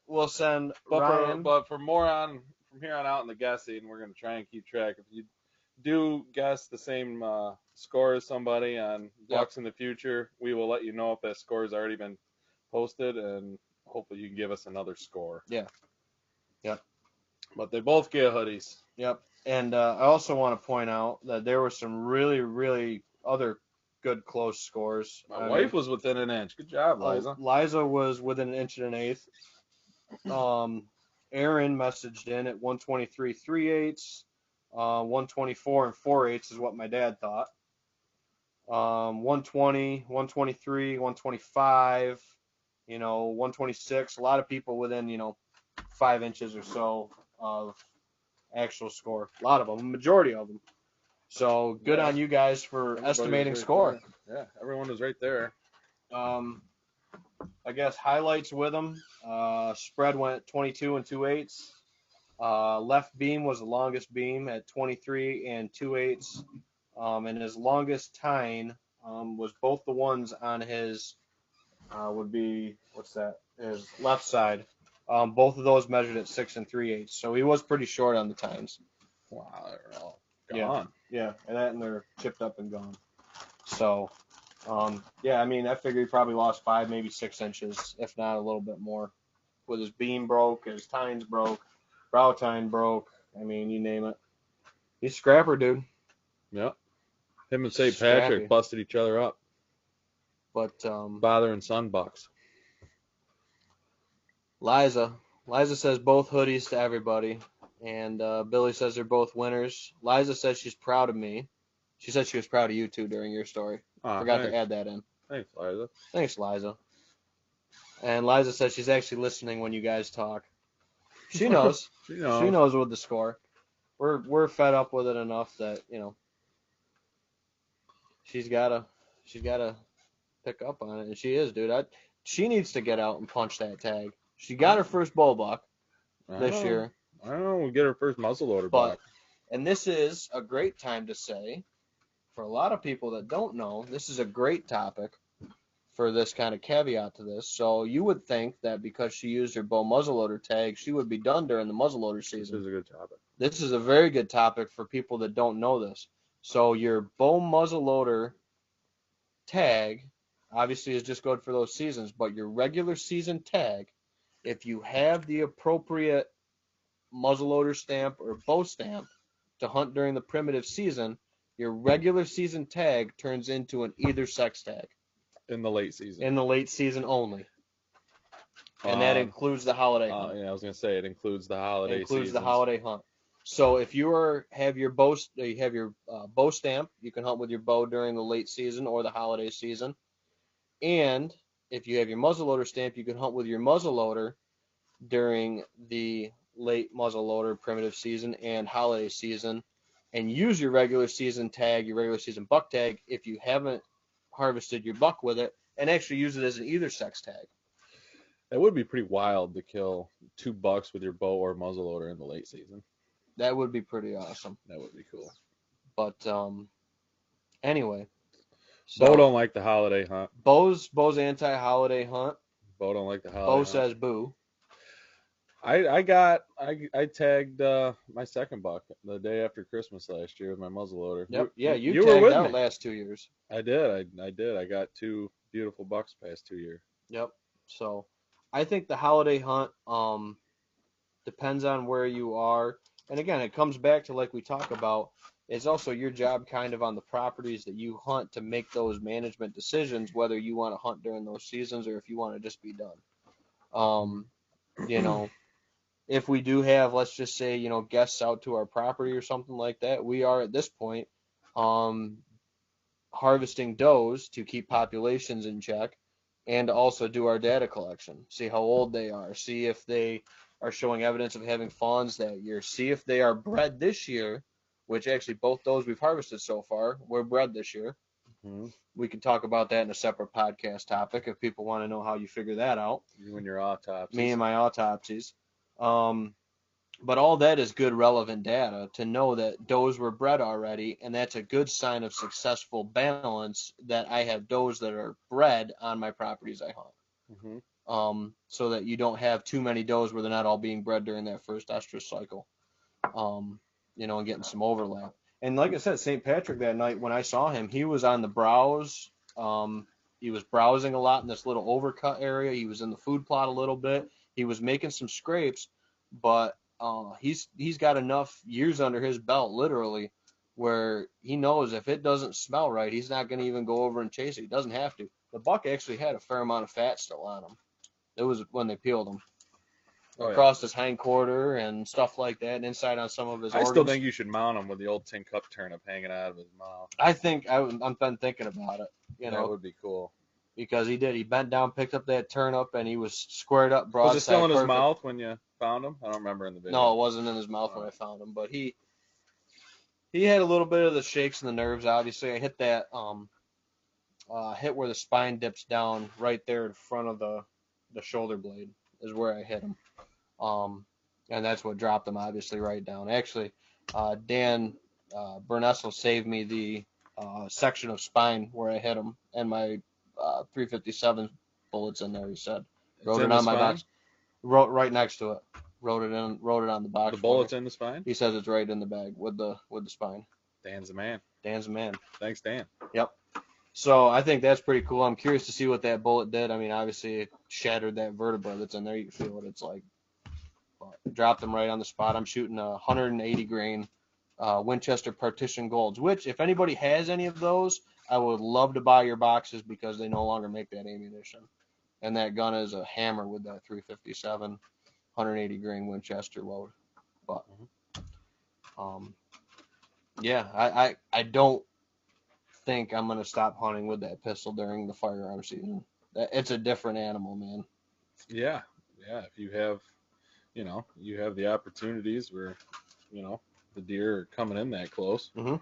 we'll send Ryan. But from here on out in the guessing, we're gonna try and keep track. If you do guess the same score as somebody on bucks in the future, we will let you know if that score has already been posted, and hopefully you can give us another score. Yeah. Yep. But they both get hoodies. Yep. And I also want to point out that there were some really, really other good close scores. My wife was within an inch. Good job, Liza. Liza was within an inch and an eighth. Aaron messaged in at 123 3/8. 124 and 4/8 is what my dad thought. 120, 123, 125, 126. A lot of people within, 5 inches or so of actual score. A lot of them, a majority of them. So good on you guys for estimating score. There. Yeah, everyone was right there. I guess highlights with them. Spread went 22 and 2/8. Left beam was the longest beam at 23 and 2/8. And his longest tine was both the ones on his would be his left side. Both of those measured at 6 and 3/8. So he was pretty short on the tines. Wow, they're all gone. Yeah, and they're chipped up and gone. So, I mean, I figure he probably lost 5, maybe 6 inches, if not a little bit more. With his beam broke, his tines broke, brow tine broke. I mean, you name it. He's a scrapper, dude. Yep. Him and St. Scrappy. Patrick busted each other up. But Father and son bucks. Liza says both hoodies to everybody, and Billy says they're both winners. Liza says she's proud of me. She said she was proud of you too during your story. Forgot to add that in. Thanks, Liza. Thanks, Liza. And Liza says she's actually listening when you guys talk. She knows. She knows. She knows with the score. We're fed up with it enough that she's gotta pick up on it, and she is, dude. She needs to get out and punch that tag. She got her first bull buck this year. I don't know. We'll get her first muzzleloader But buck. and this is a great time to say, for a lot of people that don't know, this is a great topic for this kind of caveat to this. So you would think that because she used her bow muzzleloader tag, she would be done during the muzzleloader season. This is a good topic. This is a very good topic for people that don't know this. So your bow muzzleloader tag obviously is just good for those seasons, but your regular season tag, if you have the appropriate muzzleloader stamp or bow stamp to hunt during the primitive season, your regular season tag turns into an either sex tag. In the late season. In the late season only. And that includes the holiday hunt. Yeah, I was going to say it includes the holiday It includes seasons. the holiday hunt. So if you have your bow stamp, you can hunt with your bow during the late season or the holiday season. And if you have your muzzleloader stamp, you can hunt with your muzzleloader during the late muzzleloader primitive season and holiday season, and use your regular season tag, your regular season buck tag, if you haven't harvested your buck with it, and actually use it as an either sex tag. It would be pretty wild to kill 2 bucks with your bow or muzzleloader in the late season. That would be pretty awesome. That would be cool. But anyway. So, Bo don't like the holiday hunt. Bo's anti-holiday hunt. Bo don't like the holiday Bo hunt. says boo. I tagged my second buck the day after Christmas last year with my muzzleloader. Yep. Yeah, you were tagged with out me. last 2 years. I did. I did. I got 2 beautiful bucks past 2 years. Yep. So I think the holiday hunt depends on where you are. And again, it comes back to, like we talk about, it's also your job kind of on the properties that you hunt to make those management decisions, whether you want to hunt during those seasons or if you want to just be done. If we do have, let's just say, guests out to our property or something like that, we are at this point harvesting does to keep populations in check and also do our data collection, see how old they are, see if they are showing evidence of having fawns that year, see if they are bred this year, which actually both those we've harvested so far were bred this year. Mm-hmm. We can talk about that in a separate podcast topic if people want to know how you figure that out. You and your autopsies. Me and my autopsies. But all that is good relevant data to know that does were bred already, and that's a good sign of successful balance that I have does that are bred on my properties I hunt. Mm-hmm. So that you don't have too many does where they're not all being bred during that first estrus cycle. And getting some overlap. And like I said, St. Patrick that night when I saw him, he was on the browse. He was browsing a lot in this little overcut area. He was in the food plot a little bit. He was making some scrapes, but he's got enough years under his belt, literally, where he knows if it doesn't smell right, he's not going to even go over and chase it. He doesn't have to. The buck actually had a fair amount of fat still on him. It was when they peeled him. Across his hind quarter and stuff like that, and inside on some of his organs. I still think you should mount him with the old tin cup turnip hanging out of his mouth. I think I've been thinking about it. That would be cool. Because he did. He bent down, picked up that turnip, and he was squared up broadside. Was it still in his mouth when you found him? I don't remember in the video. No, it wasn't in his mouth when I found him. But he had a little bit of the shakes and the nerves, obviously. I hit that hit where the spine dips down right there in front of the shoulder blade is where I hit him. And that's what dropped him, obviously, right down. Actually, Dan Bernessel saved me the section of spine where I hit him, and my 357 bullets in there, he said. Wrote it on my box. Wrote right next to it. Wrote it on the box. The bullets in the spine? He says it's right in the bag with the spine. Dan's the man. Dan's the man. Thanks, Dan. Yep. So I think that's pretty cool. I'm curious to see what that bullet did. I mean, obviously it shattered that vertebra that's in there. You can feel what it's like. But dropped him right on the spot. I'm shooting a 180 grain Winchester Partition Golds, which if anybody has any of those, I would love to buy your boxes because they no longer make that ammunition. And that gun is a hammer with that 357, 180 grain Winchester load. But yeah, I don't think I'm gonna stop hunting with that pistol during the firearm season. It's a different animal, man. Yeah, yeah. If you have, you have the opportunities where, the deer are coming in that close. Mm-hmm.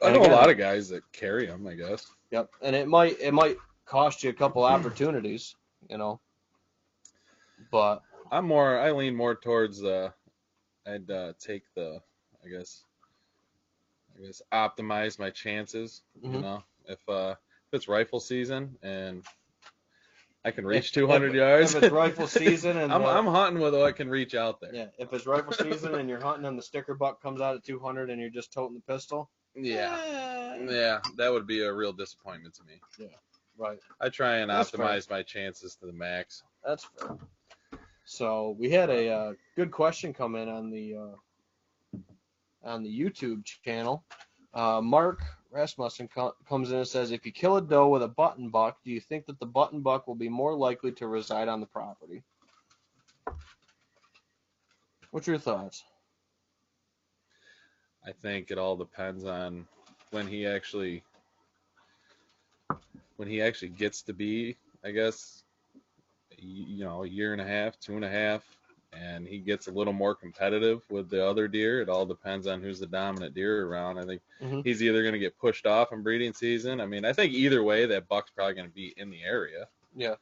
I know a lot of guys that carry them, I guess. Yep, and it might cost you a couple opportunities, but I lean more towards I'd take I guess optimize my chances. mm-hmm. If it's rifle season and I can reach 200 yards. If it's rifle season and I'm hunting with what can reach out there. Yeah, if it's rifle season and you're hunting and the sticker buck comes out at 200 and you're just toting the pistol. Yeah, that would be a real disappointment to me. Yeah, right. I try and optimize my chances to the max. That's fair. So we had a good question come in on the YouTube channel. Mark Rasmussen comes in and says, if you kill a doe with a button buck, do you think that the button buck will be more likely to reside on the property? What's your thoughts? I think it all depends on when he actually gets to be, I guess, a year and a half, 2.5, and he gets a little more competitive with the other deer. It all depends on who's the dominant deer around. I think he's either going to get pushed off in breeding season. I mean, I think either way, that buck's probably going to be in the area. Yeah.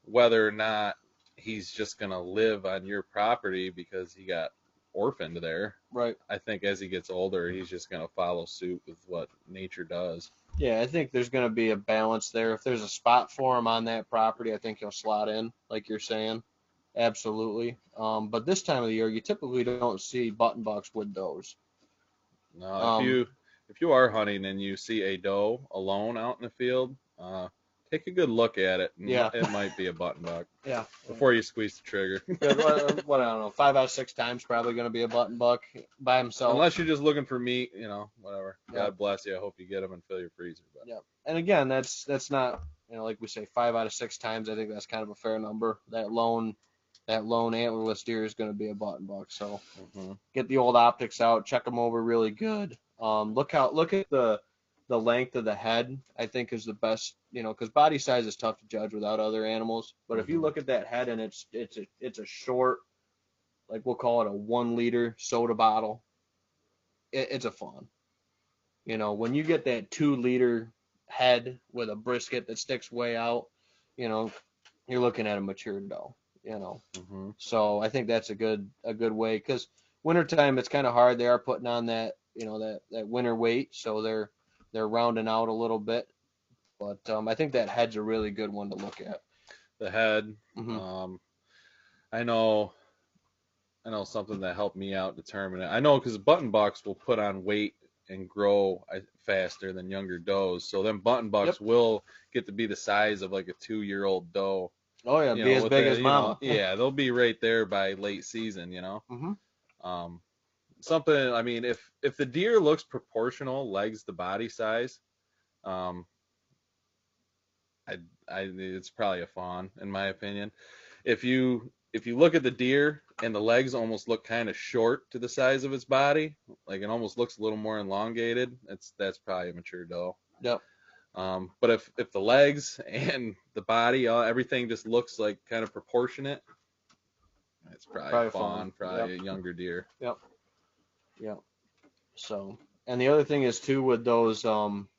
Whether or not he's just going to live on your property because he got orphaned there. Right. I think as he gets older, he's just going to follow suit with what nature does. Yeah, I think there's going to be a balance there. If there's a spot for him on that property, I think he'll slot in, like you're saying. Absolutely. But this time of the year, you typically don't see button bucks with does. No, if you are hunting and you see a doe alone out in the field, take a good look at it. Yeah. It might be a button buck. Yeah. Before you squeeze the trigger. What I don't know, 5 out of 6 times probably going to be a button buck by himself. Unless you're just looking for meat, whatever. Yeah. God bless you. I hope you get them and fill your freezer. But. Yeah. And again, that's not, like we say, 5 out of 6 times. I think that's kind of a fair number. That lone antlerless deer is going to be a button buck. So get the old optics out, check them over really good. Look at the length of the head. I think is the best, because body size is tough to judge without other animals. But if you look at that head and it's a short, like we'll call it a 1 liter soda bottle, it's a fawn. When you get that 2 liter head with a brisket that sticks way out, you're looking at a mature doe. So I think that's a good way, because wintertime it's kind of hard. They are putting on that that winter weight, so they're rounding out a little bit. But I think that head's a really good one to look at. The head. I know something that helped me out determine it. I know because button bucks will put on weight and grow faster than younger does. So then button bucks will get to be the size of like a 2-year-old doe. Oh yeah, be as big as mama. Yeah, they'll be right there by late season. Something. I mean, if the deer looks proportional, legs to body size, it's probably a fawn in my opinion. If you look at the deer and the legs almost look kind of short to the size of its body, like it almost looks a little more elongated, that's probably a mature doe. Yep. But if the legs and the body, everything just looks like kind of proportionate, it's probably a fawn, probably a younger deer. Yep. So, and the other thing is too with those doe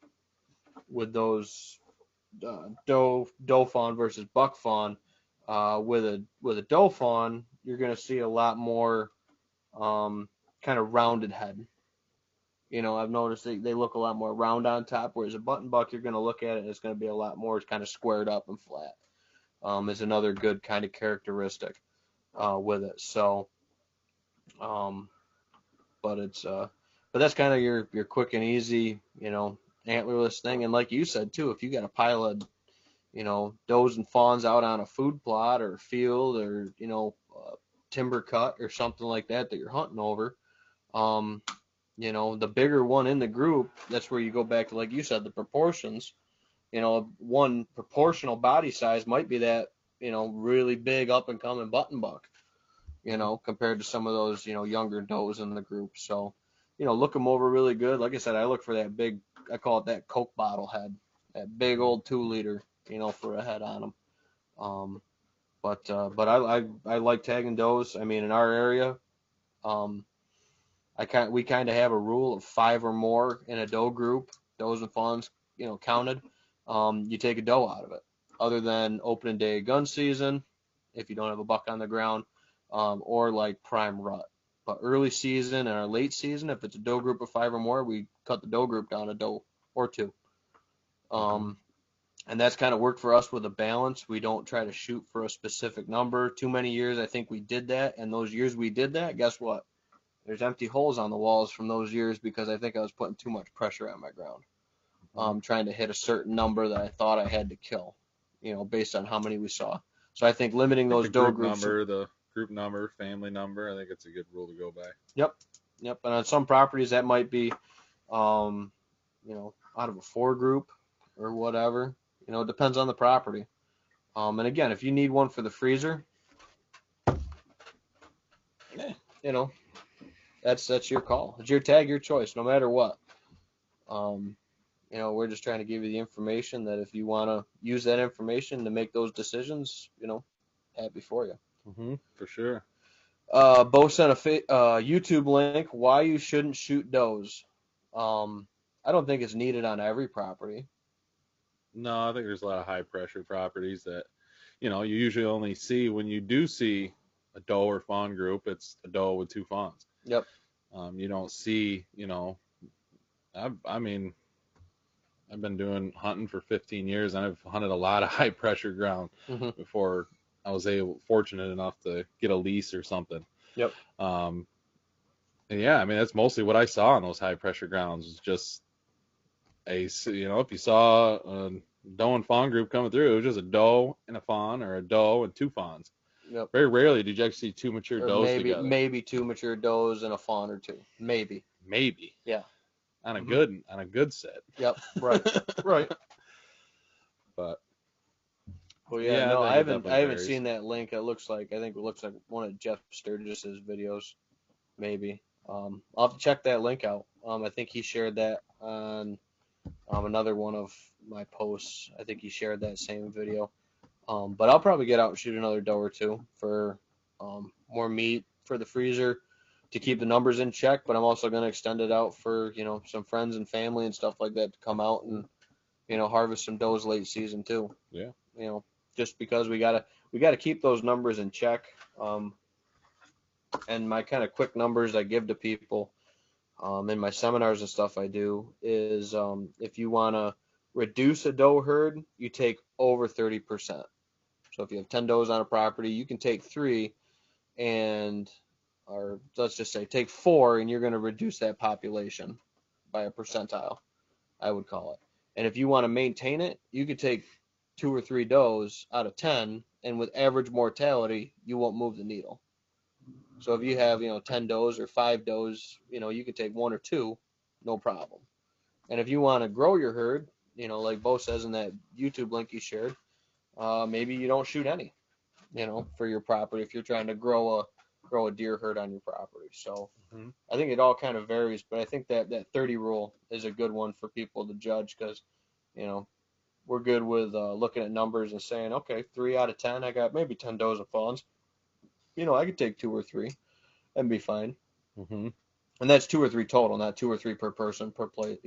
fawn versus buck fawn, with a doe fawn, you're going to see a lot more kind of rounded head. I've noticed they look a lot more round on top, whereas a button buck, you're going to look at it and it's going to be a lot more kind of squared up and flat. Is another good kind of characteristic with it. So, but that's kind of your quick and easy, antlerless thing. And like you said too, if you got a pile of, does and fawns out on a food plot or field or, timber cut or something like that you're hunting over, The bigger one in the group, that's where you go back to, like you said, the proportions. One proportional body size might be that, really big up and coming button buck, compared to some of those, younger does in the group. So, look them over really good. Like I said, I look for that big, I call it that Coke bottle head, that big old 2 liter, for a head on them. But I like tagging does. I mean, in our area, um, we kind of have a rule of 5 or more in a doe group, does and fawns, counted. You take a doe out of it, other than opening day gun season, if you don't have a buck on the ground, or like prime rut. But early season and our late season, if it's a doe group of 5 or more, we cut the doe group down a doe or 2. And that's kind of worked for us with a balance. We don't try to shoot for a specific number. Too many years, I think we did that. And those years we did that, guess what? There's empty holes on the walls from those years because I think I was putting too much pressure on my ground. Trying to hit a certain number that I thought I had to kill, based on how many we saw. So I think limiting those doe groups. The group number, family number, I think it's a good rule to go by. Yep. And on some properties that might be, out of a 4 group or whatever. It depends on the property. And again, if you need one for the freezer, that's your call. It's your tag, your choice, no matter what. We're just trying to give you the information that if you want to use that information to make those decisions, happy for you. For sure. Bo sent a YouTube link, why you shouldn't shoot does. I don't think it's needed on every property. No, I think there's a lot of high pressure properties that, you usually only see when you do see a doe or fawn group, it's a doe with 2 fawns. Yep. You don't see, I mean, I've been doing hunting for 15 years and I've hunted a lot of high pressure ground before I was fortunate enough to get a lease or something. Yep. And yeah, I mean, that's mostly what I saw on those high pressure grounds was just if you saw a doe and fawn group coming through, it was just a doe and a fawn or a doe and 2 fawns. Yep. Very rarely did you actually see 2 mature does together. Maybe 2 mature does and a fawn or 2. Maybe. Yeah. On a good set. Yep. Right. But. Well, yeah. No, I haven't seen that link. I think it looks like one of Jeff Sturgis's videos, maybe. I'll have to check that link out. I think he shared that on another one of my posts. I think he shared that same video. But I'll probably get out and shoot another doe or 2 for more meat for the freezer to keep the numbers in check. But I'm also going to extend it out for, some friends and family and stuff like that to come out and, harvest some does late season too. Yeah. Just because we gotta keep those numbers in check. And my kind of quick numbers I give to people in my seminars and stuff I do is if you want to reduce a doe herd, you take over 30%. So if you have 10 does on a property, you can take 3 or let's just say take 4 and you're going to reduce that population by a percentile, I would call it. And if you want to maintain it, you could take 2 or 3 does out of 10, and with average mortality, you won't move the needle. So if you have, 10 does or 5 does, you can take 1 or 2, no problem. And if you want to grow your herd, like Bo says in that YouTube link he shared, maybe you don't shoot any, for your property if you're trying to grow a deer herd on your property. So I think it all kind of varies, but I think that 30 rule is a good one for people to judge because, we're good with looking at numbers and saying, okay, 3 out of 10, I got maybe 10 does and fawns. I could take 2 or 3 and be fine. And that's 2 or 3 total, not 2 or 3 per person per plate.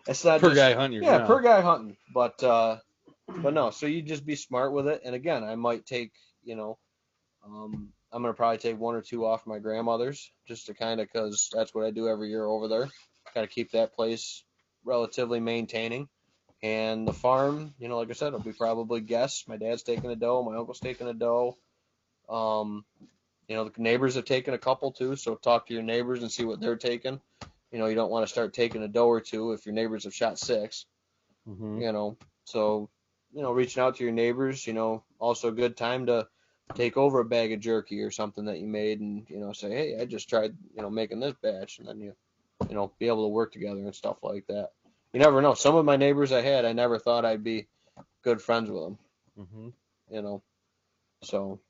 It's not per guy hunting. Yeah, per guy hunting. But no. So you just be smart with it. And again, I might take, I'm gonna probably take 1 or 2 off my grandmother's just to kind of because that's what I do every year over there. Kind of keep that place relatively maintaining. And the farm, like I said, it'll be probably guests. My dad's taking a doe. My uncle's taking a doe. The neighbors have taken a couple too. So talk to your neighbors and see what they're taking. You don't want to start taking a doe or 2 if your neighbors have shot 6. So, reaching out to your neighbors, also a good time to take over a bag of jerky or something that you made, and say, hey, I just tried making this batch, and then be able to work together and stuff like that. You never know. Some of my neighbors I never thought I'd be good friends with them. Mm-hmm. So,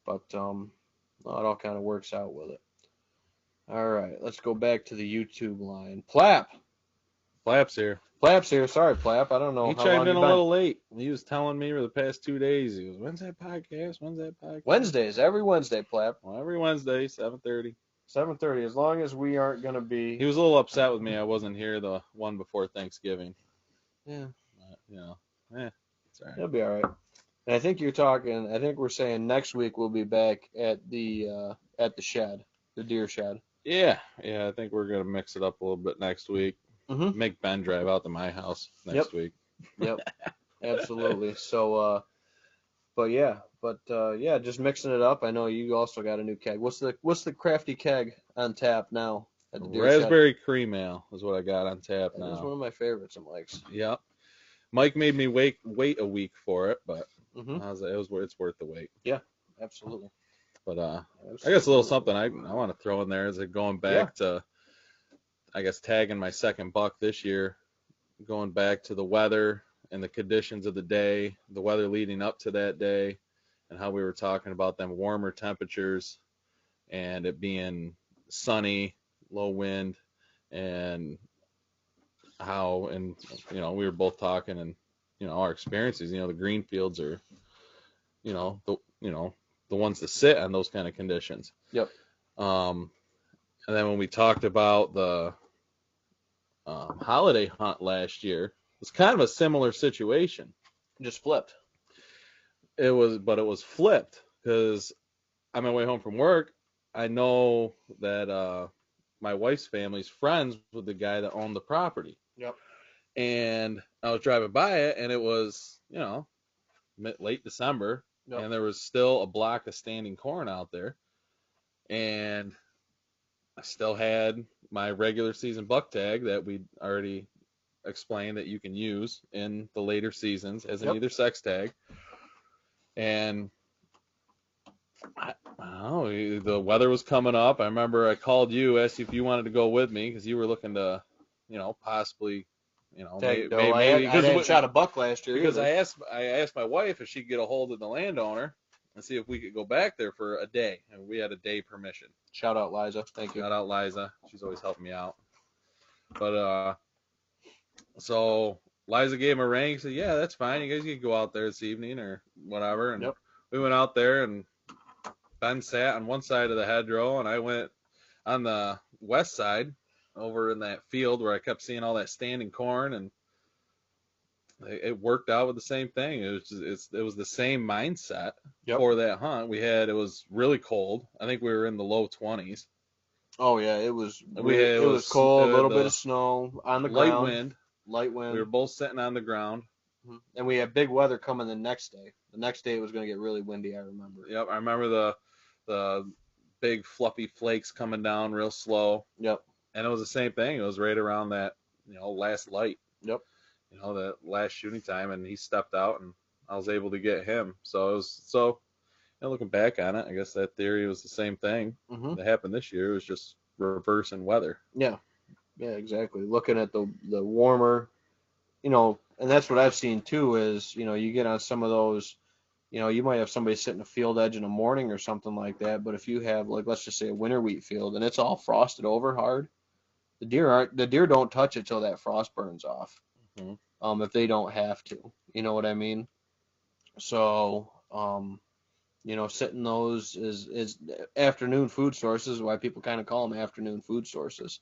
but it all kind of works out with it. All right, let's go back to the YouTube line. Flap's here. Plap's here. Sorry, Plap. I don't know He how long chimed in you've a been. little late. He was telling me for the past 2 days. He goes, "When's that podcast? When's that podcast?" Wednesdays, every Wednesday, Plap. Well, every Wednesday, 7:30. 7:30. As long as we aren't gonna He be. was a little upset with me. I wasn't here the one before Thanksgiving. Yeah, It's all right. it'll be all right. And I think you're talking. I think we're saying next week we'll be back at the shed, the deer shed. Yeah. I think we're gonna mix it up a little bit next week. Mm-hmm. Make Ben drive out to my house next week. Yep. Absolutely. So, but yeah, just mixing it up. I know you also got a new keg. What's the crafty keg on tap now at the deer shed? Raspberry cream ale is what I got on tap That is now. one of my favorites of Mike's. Yep. Mike made me wait a week for it, but Mm-hmm. it's worth the wait. Yeah, absolutely. But Absolutely. I guess a little something I want to throw in there is going back to, I guess, tagging my second buck this year, going back to the weather and the conditions of the day, the weather leading up to that day, and how we were talking about them warmer temperatures and it being sunny, low wind, and how, and we were both talking and our experiences. The green fields are, the ones that sit on those kind of conditions. Yep. And then when we talked about the holiday hunt last year, it's kind of a similar situation. Just flipped. It was flipped because on my way home from work, I know that my wife's family's friends with the guy that owned the property. Yep. And I was driving by it, and it was, late December, Yep. and there was still a block of standing corn out there. And I still had my regular season buck tag that we'd already explained that you can use in the later seasons as an either sex tag. And I don't know, the weather was coming up. I remember I called you, asked you if you wanted to go with me because you were looking to, possibly, Maybe I hadn't shot a buck last year because either. I asked my wife if she'd get a hold of the landowner and see if we could go back there for a day, and we had a day permission. Shout out Liza, thank you. Shout out Liza, she's always helping me out. But so Liza gave him a ring. Said, "Yeah, that's fine. You guys can go out there this evening or whatever." And we went out there, and Ben sat on one side of the hedgerow, and I went on the west side over in that field where I kept seeing all that standing corn, and it worked out with the same thing. It was the same mindset for that hunt. It was really cold. I think we were in the low 20s. Oh yeah, it was. It was cold, a little bit of snow on the ground. Light wind. We were both sitting on the ground. And we had big weather coming the next day. The next day it was going to get really windy, I remember. Yep, I remember the big fluffy flakes coming down real slow. Yep. And it was the same thing. It was right around that, last light. Yep. That last shooting time, and he stepped out, and I was able to get him. So looking back on it, I guess that theory was the same thing that happened this year. It was just reversing weather. Yeah. Yeah, exactly. Looking at the warmer, and that's what I've seen too is, you get on some of those, you might have somebody sit in a field edge in the morning or something like that, but if you have, like, let's just say a winter wheat field and it's all frosted over hard, the deer don't touch it till that frost burns off. If they don't have to, you know what I mean? So, sitting those is afternoon food sources, why people kind of call them afternoon food sources.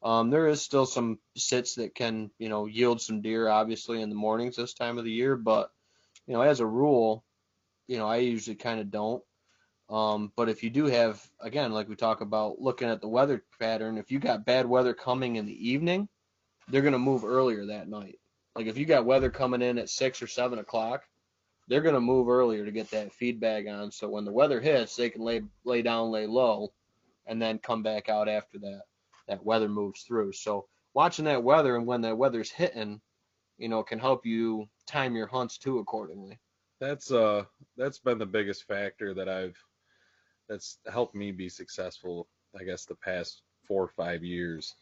There is still some sits that can, yield some deer, obviously, in the mornings this time of the year. But, as a rule, I usually kind of don't. But if you do have, again, like we talk about looking at the weather pattern, if you got bad weather coming in the evening, they're going to move earlier that night. Like if you got weather coming in at 6 or 7 o'clock, they're going to move earlier to get that feedback on. So when the weather hits, they can lay down, lay low, and then come back out after that weather moves through. So watching that weather and when that weather's hitting, can help you time your hunts too accordingly. That's been the biggest factor that's helped me be successful, I guess, the past 4 or 5 years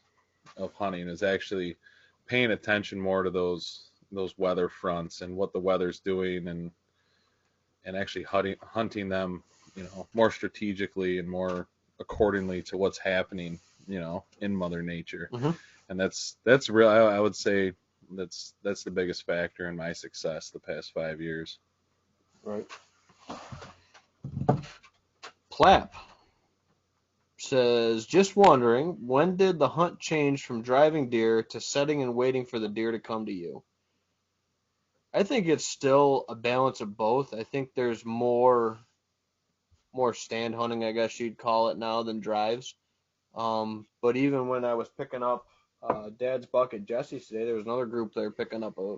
of hunting is actually paying attention more to those weather fronts and what the weather's doing, and actually hunting them, more strategically and more accordingly to what's happening, in Mother Nature. Mm-hmm. And that's real. I would say that's the biggest factor in my success the past 5 years. Right. Clap says, just wondering, when did the hunt change from driving deer to setting and waiting for the deer to come to you? I think it's still a balance of both. I think there's more stand hunting, I guess you'd call it now, than drives. But even when I was picking up Dad's buck at Jesse's today, there was another group there picking up a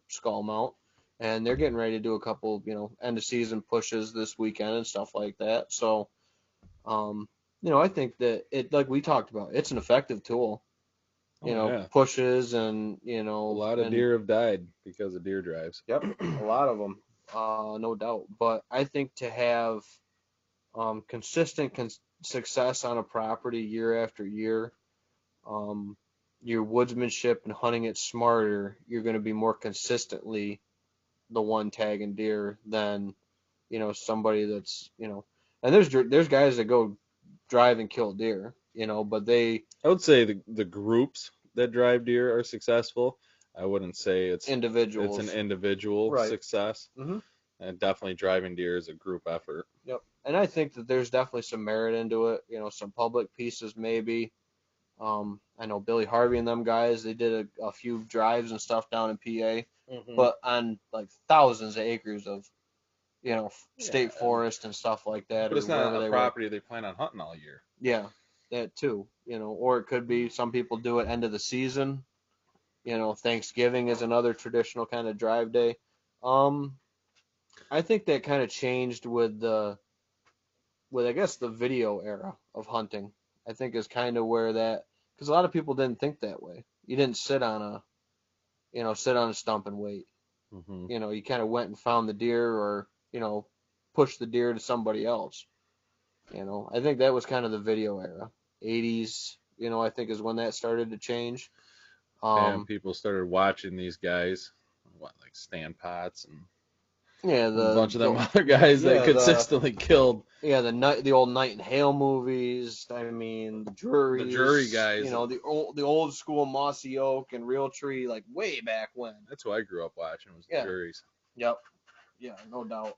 skull mount, and they're getting ready to do a couple, end of season pushes this weekend and stuff like that. So, I think that like we talked about, it's an effective tool. Yeah. Pushes and A lot of deer have died because of deer drives. Yep, a lot of them, no doubt. But I think to have consistent success on a property year after year, your woodsmanship and hunting it smarter, you're going to be more consistently the one tagging deer than somebody that's and there's guys that go drive and kill deer, but I would say the groups that drive deer are successful. I wouldn't say it's individuals. It's an individual Right. success. Mm-hmm. And definitely driving deer is a group effort. Yep. And I think that there's definitely some merit into it. Some public pieces maybe. I know Billy Harvey and them guys, they did a few drives and stuff down in PA, but on like thousands of acres of, state forest and stuff like that. But it's not a property they plan on hunting all year. Yeah, that too. Or it could be some people do it end of the season. Thanksgiving is another traditional kind of drive day. I think that kind of changed with I guess the video era of hunting. I think is kind of where that, because a lot of people didn't think that way. You didn't sit on a stump and wait. Mm-hmm. You kind of went and found the deer, or pushed the deer to somebody else. I think that was kind of the video era. 80s, I think is when that started to change. And people started watching these guys, like Stan Potts and a bunch of them other guys that consistently killed. Yeah, the old Night and Hale movies. I mean, the Drury guys. The old school Mossy Oak and Realtree, like way back when. That's what I grew up watching, was the Druries. Yep. Yeah, no doubt.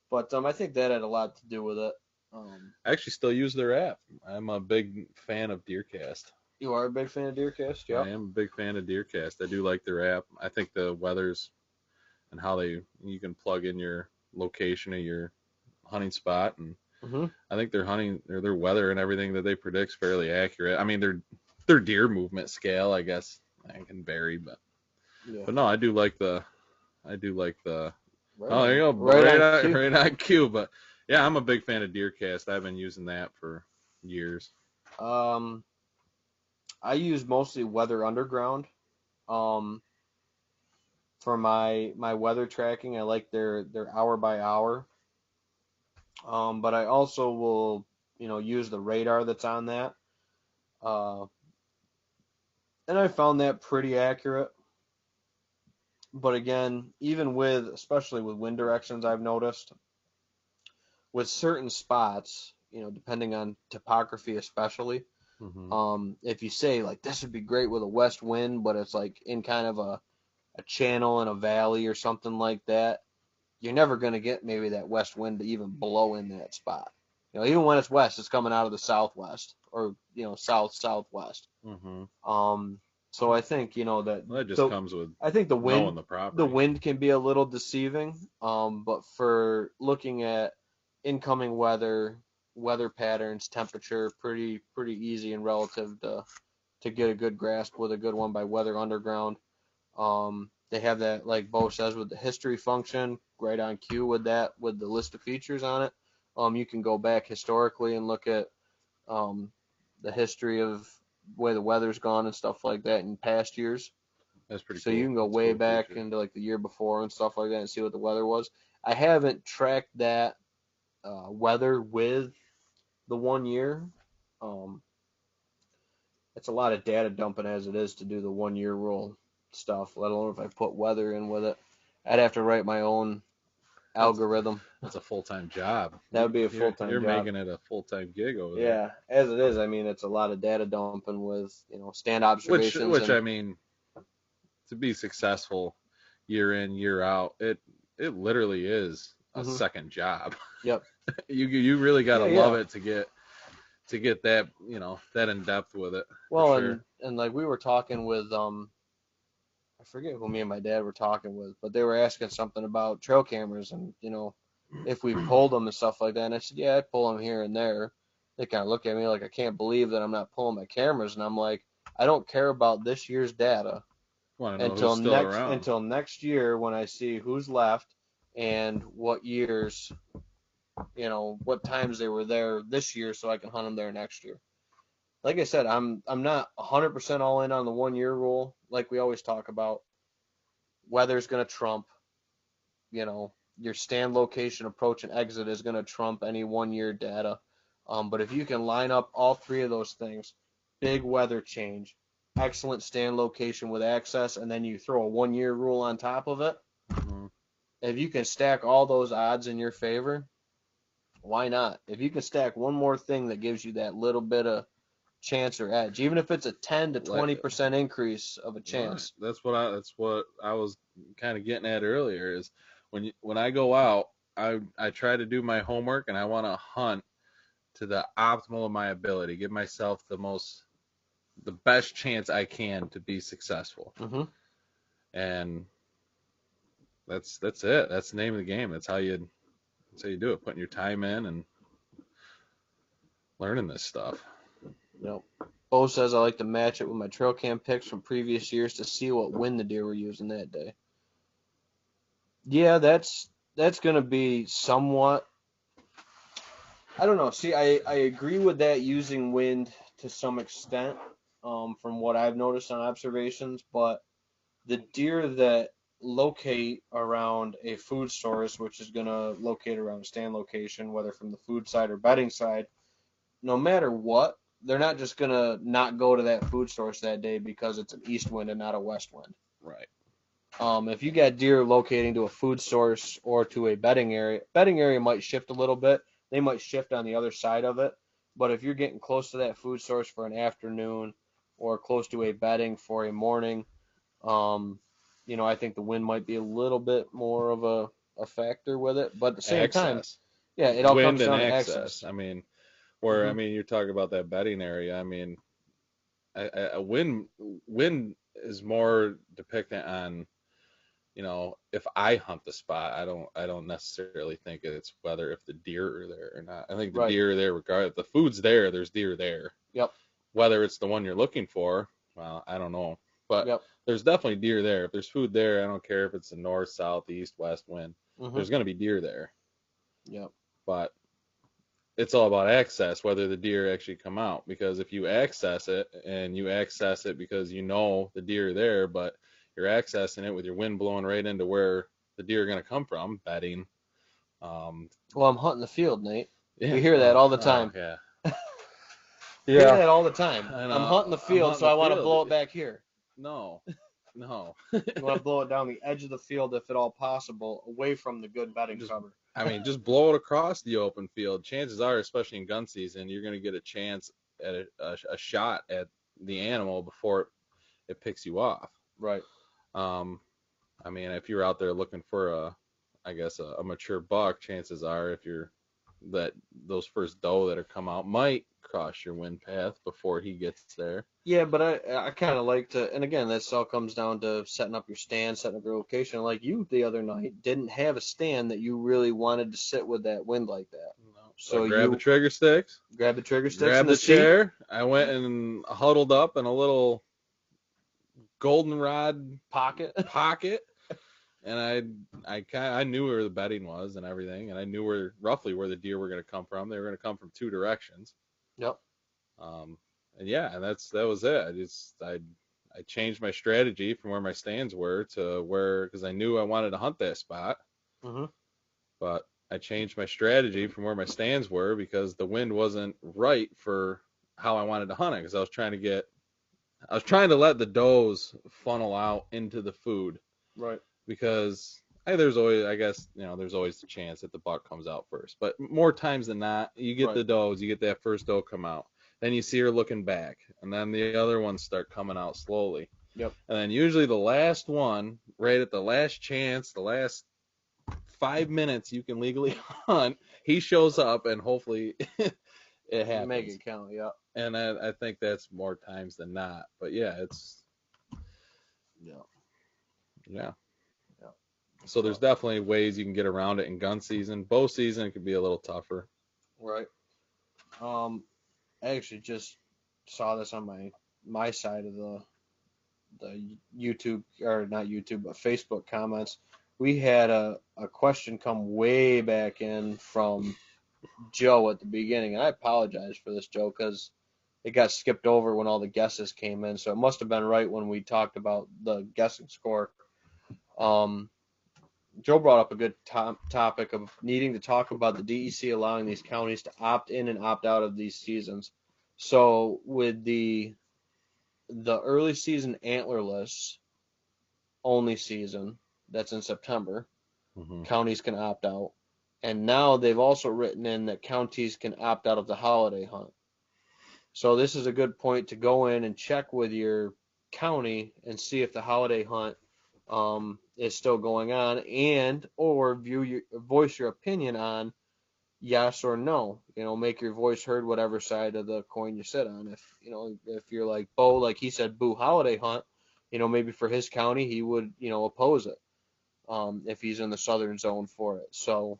But I think that had a lot to do with it. I actually still use their app. I'm a big fan of DeerCast. You are a big fan of DeerCast? Yeah. I am a big fan of DeerCast. I do like their app. I think the weather's and how you can plug in your location of your hunting spot, and I think their weather and everything that they predict is fairly accurate. I mean, their deer movement scale, I guess, can vary, but no, I do like the right there you go, right on cue. But yeah, I'm a big fan of DeerCast. I've been using that for years. I use mostly Weather Underground. For my weather tracking, I like their hour by hour. But I also will, use the radar that's on that. And I found that pretty accurate. But again, especially with wind directions, I've noticed with certain spots, depending on topography especially, if you say like this would be great with a west wind, but it's like in kind of a channel in a valley or something like that, you're never going to get maybe that west wind to even blow in that spot. Even when it's west, it's coming out of the southwest or southwest. So I think that just comes with I think the wind knowing the property. The wind can be a little deceiving, but for looking at incoming weather patterns, temperature, pretty easy and relative to get a good grasp with a good one by Weather Underground. They have that, like Bo says, with the history function right on cue with the list of features on it. You can go back historically and look at the history of where the weather's gone and stuff like that in past years. That's pretty so cool. You can go way back into like the year before and stuff like that and see what the weather was. I haven't tracked that weather with the 1 year. Um, it's a lot of data dumping as it is to do the 1 year rule stuff, let alone if I put weather in with it. I'd have to write my own That's algorithm. that's a full-time job. That would be a full-time You're job. making it a full-time gig over there. Yeah, as it is, I mean, it's a lot of data dumping with, stand Which observations which and I mean, to be successful year in, year out, it literally is a Mhm. second job. Yep. You really got to Yeah, love yeah. it to get that, that in depth with it, for Well, sure. and like we were talking with I forget who me and my dad were talking with, but they were asking something about trail cameras and if we pulled them and stuff like that. And I said, yeah, I'd pull them here and there. They kind of look at me like I can't believe that I'm not pulling my cameras, and I'm like, I don't care about this year's data Want to know who's until still next around. until next year when I see who's left and what years, what times they were there this year, so I can hunt them there next year. Like I said, I'm not 100% all in on the 1 year rule, like we always talk about. Weather's going to trump, your stand location, approach, and exit is going to trump any 1 year data. But if you can line up all three of those things, big weather change, excellent stand location with access, and then you throw a 1 year rule on top of it, Mhm. if you can stack all those odds in your favor, why not? If you can stack one more thing that gives you that little bit of chance or edge, even if it's a 10 to Like, 20% increase of a right. chance. That's what I was kind of getting at earlier is when I go out, I try to do my homework and I want to hunt to the optimal of my ability, give myself the best chance I can to be successful. Mm-hmm. And that's it. That's the name of the game. That's how you do it, putting your time in and learning this stuff. Bo says I like to match it with my trail cam picks from previous years to see what wind the deer were using that day. Yeah, that's gonna be somewhat. I don't know. See, I agree with that using wind to some extent, from what I've noticed on observations, but the deer that locate around a food source, which is gonna locate around a stand location, whether from the food side or bedding side, no matter what, they're not just gonna not go to that food source that day because it's an east wind and not a west wind. Right. If you got deer locating to a food source or to a bedding area might shift a little bit. They might shift on the other side of it. But if you're getting close to that food source for an afternoon or close to a bedding for a morning, um, I think the wind might be a little bit more of a factor with it. But at the same time, Access. yeah, it all Wind comes and down to access. access. I mean, Hmm. you're talking about that bedding area. I mean, a wind is more dependent on, if I hunt the spot. I don't necessarily think it's whether if the deer are there or not. I think the Right. deer are there regardless. If the food's there, there's deer there. Yep. Whether it's the one you're looking for, well, I don't know. But Yep. there's definitely deer there. If there's food there, I don't care if it's the north, south, east, west wind. Hmm. There's going to be deer there. Yep. But it's all about access, whether the deer actually come out. Because if you access it and you access it because you know the deer are there, but you're accessing it with your wind blowing right into where the deer are going to come from, bedding. Well, I'm hunting the field, Nate. Yeah. We hear that Oh, all the oh time. yeah. Hear Yeah. that all the time. I I'm know. hunting the I'm field, hunting so the I want to field. blow it back here. No. No. You want to blow it down the edge of the field if at all possible, away from the good bedding Just, cover. I mean, just blow it across the open field. Chances are, especially in gun season, you're going to get a chance at a shot at the animal before it picks you off. Right. Um, I mean, if you're out there looking for I guess a mature buck, chances are if you're that those first doe that are come out might cross your wind path before he gets there. Yeah, but I kind of like to, and again, this all comes down to setting up your stand, setting up your location. Like you the other night didn't have a stand that you really wanted to sit with that wind like that. No. So So I grabbed the you trigger sticks, grab the trigger sticks in grabbed the the seat. chair. I went and huddled up in a little goldenrod Pocket. pocket, and I knew where the bedding was and everything, and I knew roughly where the deer were going to come from. They were going to come from two directions. Yep. Um, and yeah, and that was it. I changed my strategy from where my stands were to where because I knew I wanted to hunt that spot. Mhm. But I changed my strategy from where my stands were because the wind wasn't right for how I wanted to hunt it. Because I was trying to let the does funnel out into the food. Right. Because there's always, I guess, there's always the chance that the buck comes out first. But more times than not, you get the does, you get that first doe come out. Then you see her looking back, and then the other ones start coming out slowly. Yep. And then usually the last one, right at the last chance, the last 5 minutes you can legally hunt, he shows up, and hopefully it happens. Make it count, yeah. And I think that's more times than not. But yeah, it's yeah. So there's definitely ways you can get around it in gun season. Bow season can be a little tougher. Right. I actually just saw this on my side of the YouTube, or not YouTube, but Facebook comments. We had a question come way back in from Joe at the beginning, and I apologize for this, Joe, because it got skipped over when all the guesses came in. So it must have been right when we talked about the guessing score. Joe brought up a good topic of needing to talk about the DEC allowing these counties to opt in and opt out of these seasons. So with the early season antlerless only season that's in September, counties can opt out. And now they've also written in that counties can opt out of the holiday hunt. So this is a good point to go in and check with your county and see if the holiday hunt is still going on, and or voice your opinion on yes or no. Make your voice heard, whatever side of the coin you sit on. If you're like Bo, like he said, boo holiday hunt, maybe for his county he would oppose it if he's in the southern zone for it. So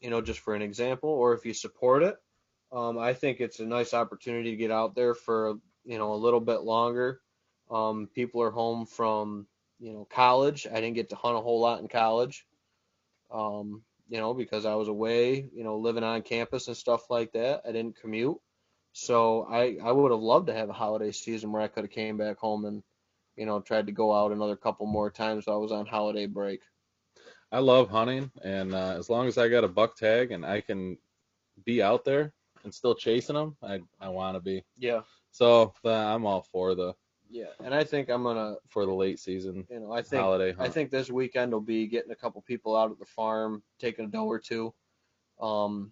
just for an example, or if you support it, I think it's a nice opportunity to get out there for a little bit longer. People are home from college. I didn't get to hunt a whole lot in college, because I was away, living on campus and stuff like that. I didn't commute. So I would have loved to have a holiday season where I could have came back home and, tried to go out another couple more times while I was on holiday break. I love hunting, and as long as I got a buck tag and I can be out there and still chasing them, I want to be. Yeah. So I'm all for the. Yeah, and I think I'm gonna for the late season. I think holiday hunt. I think this weekend will be getting a couple people out at the farm, taking a doe or two. But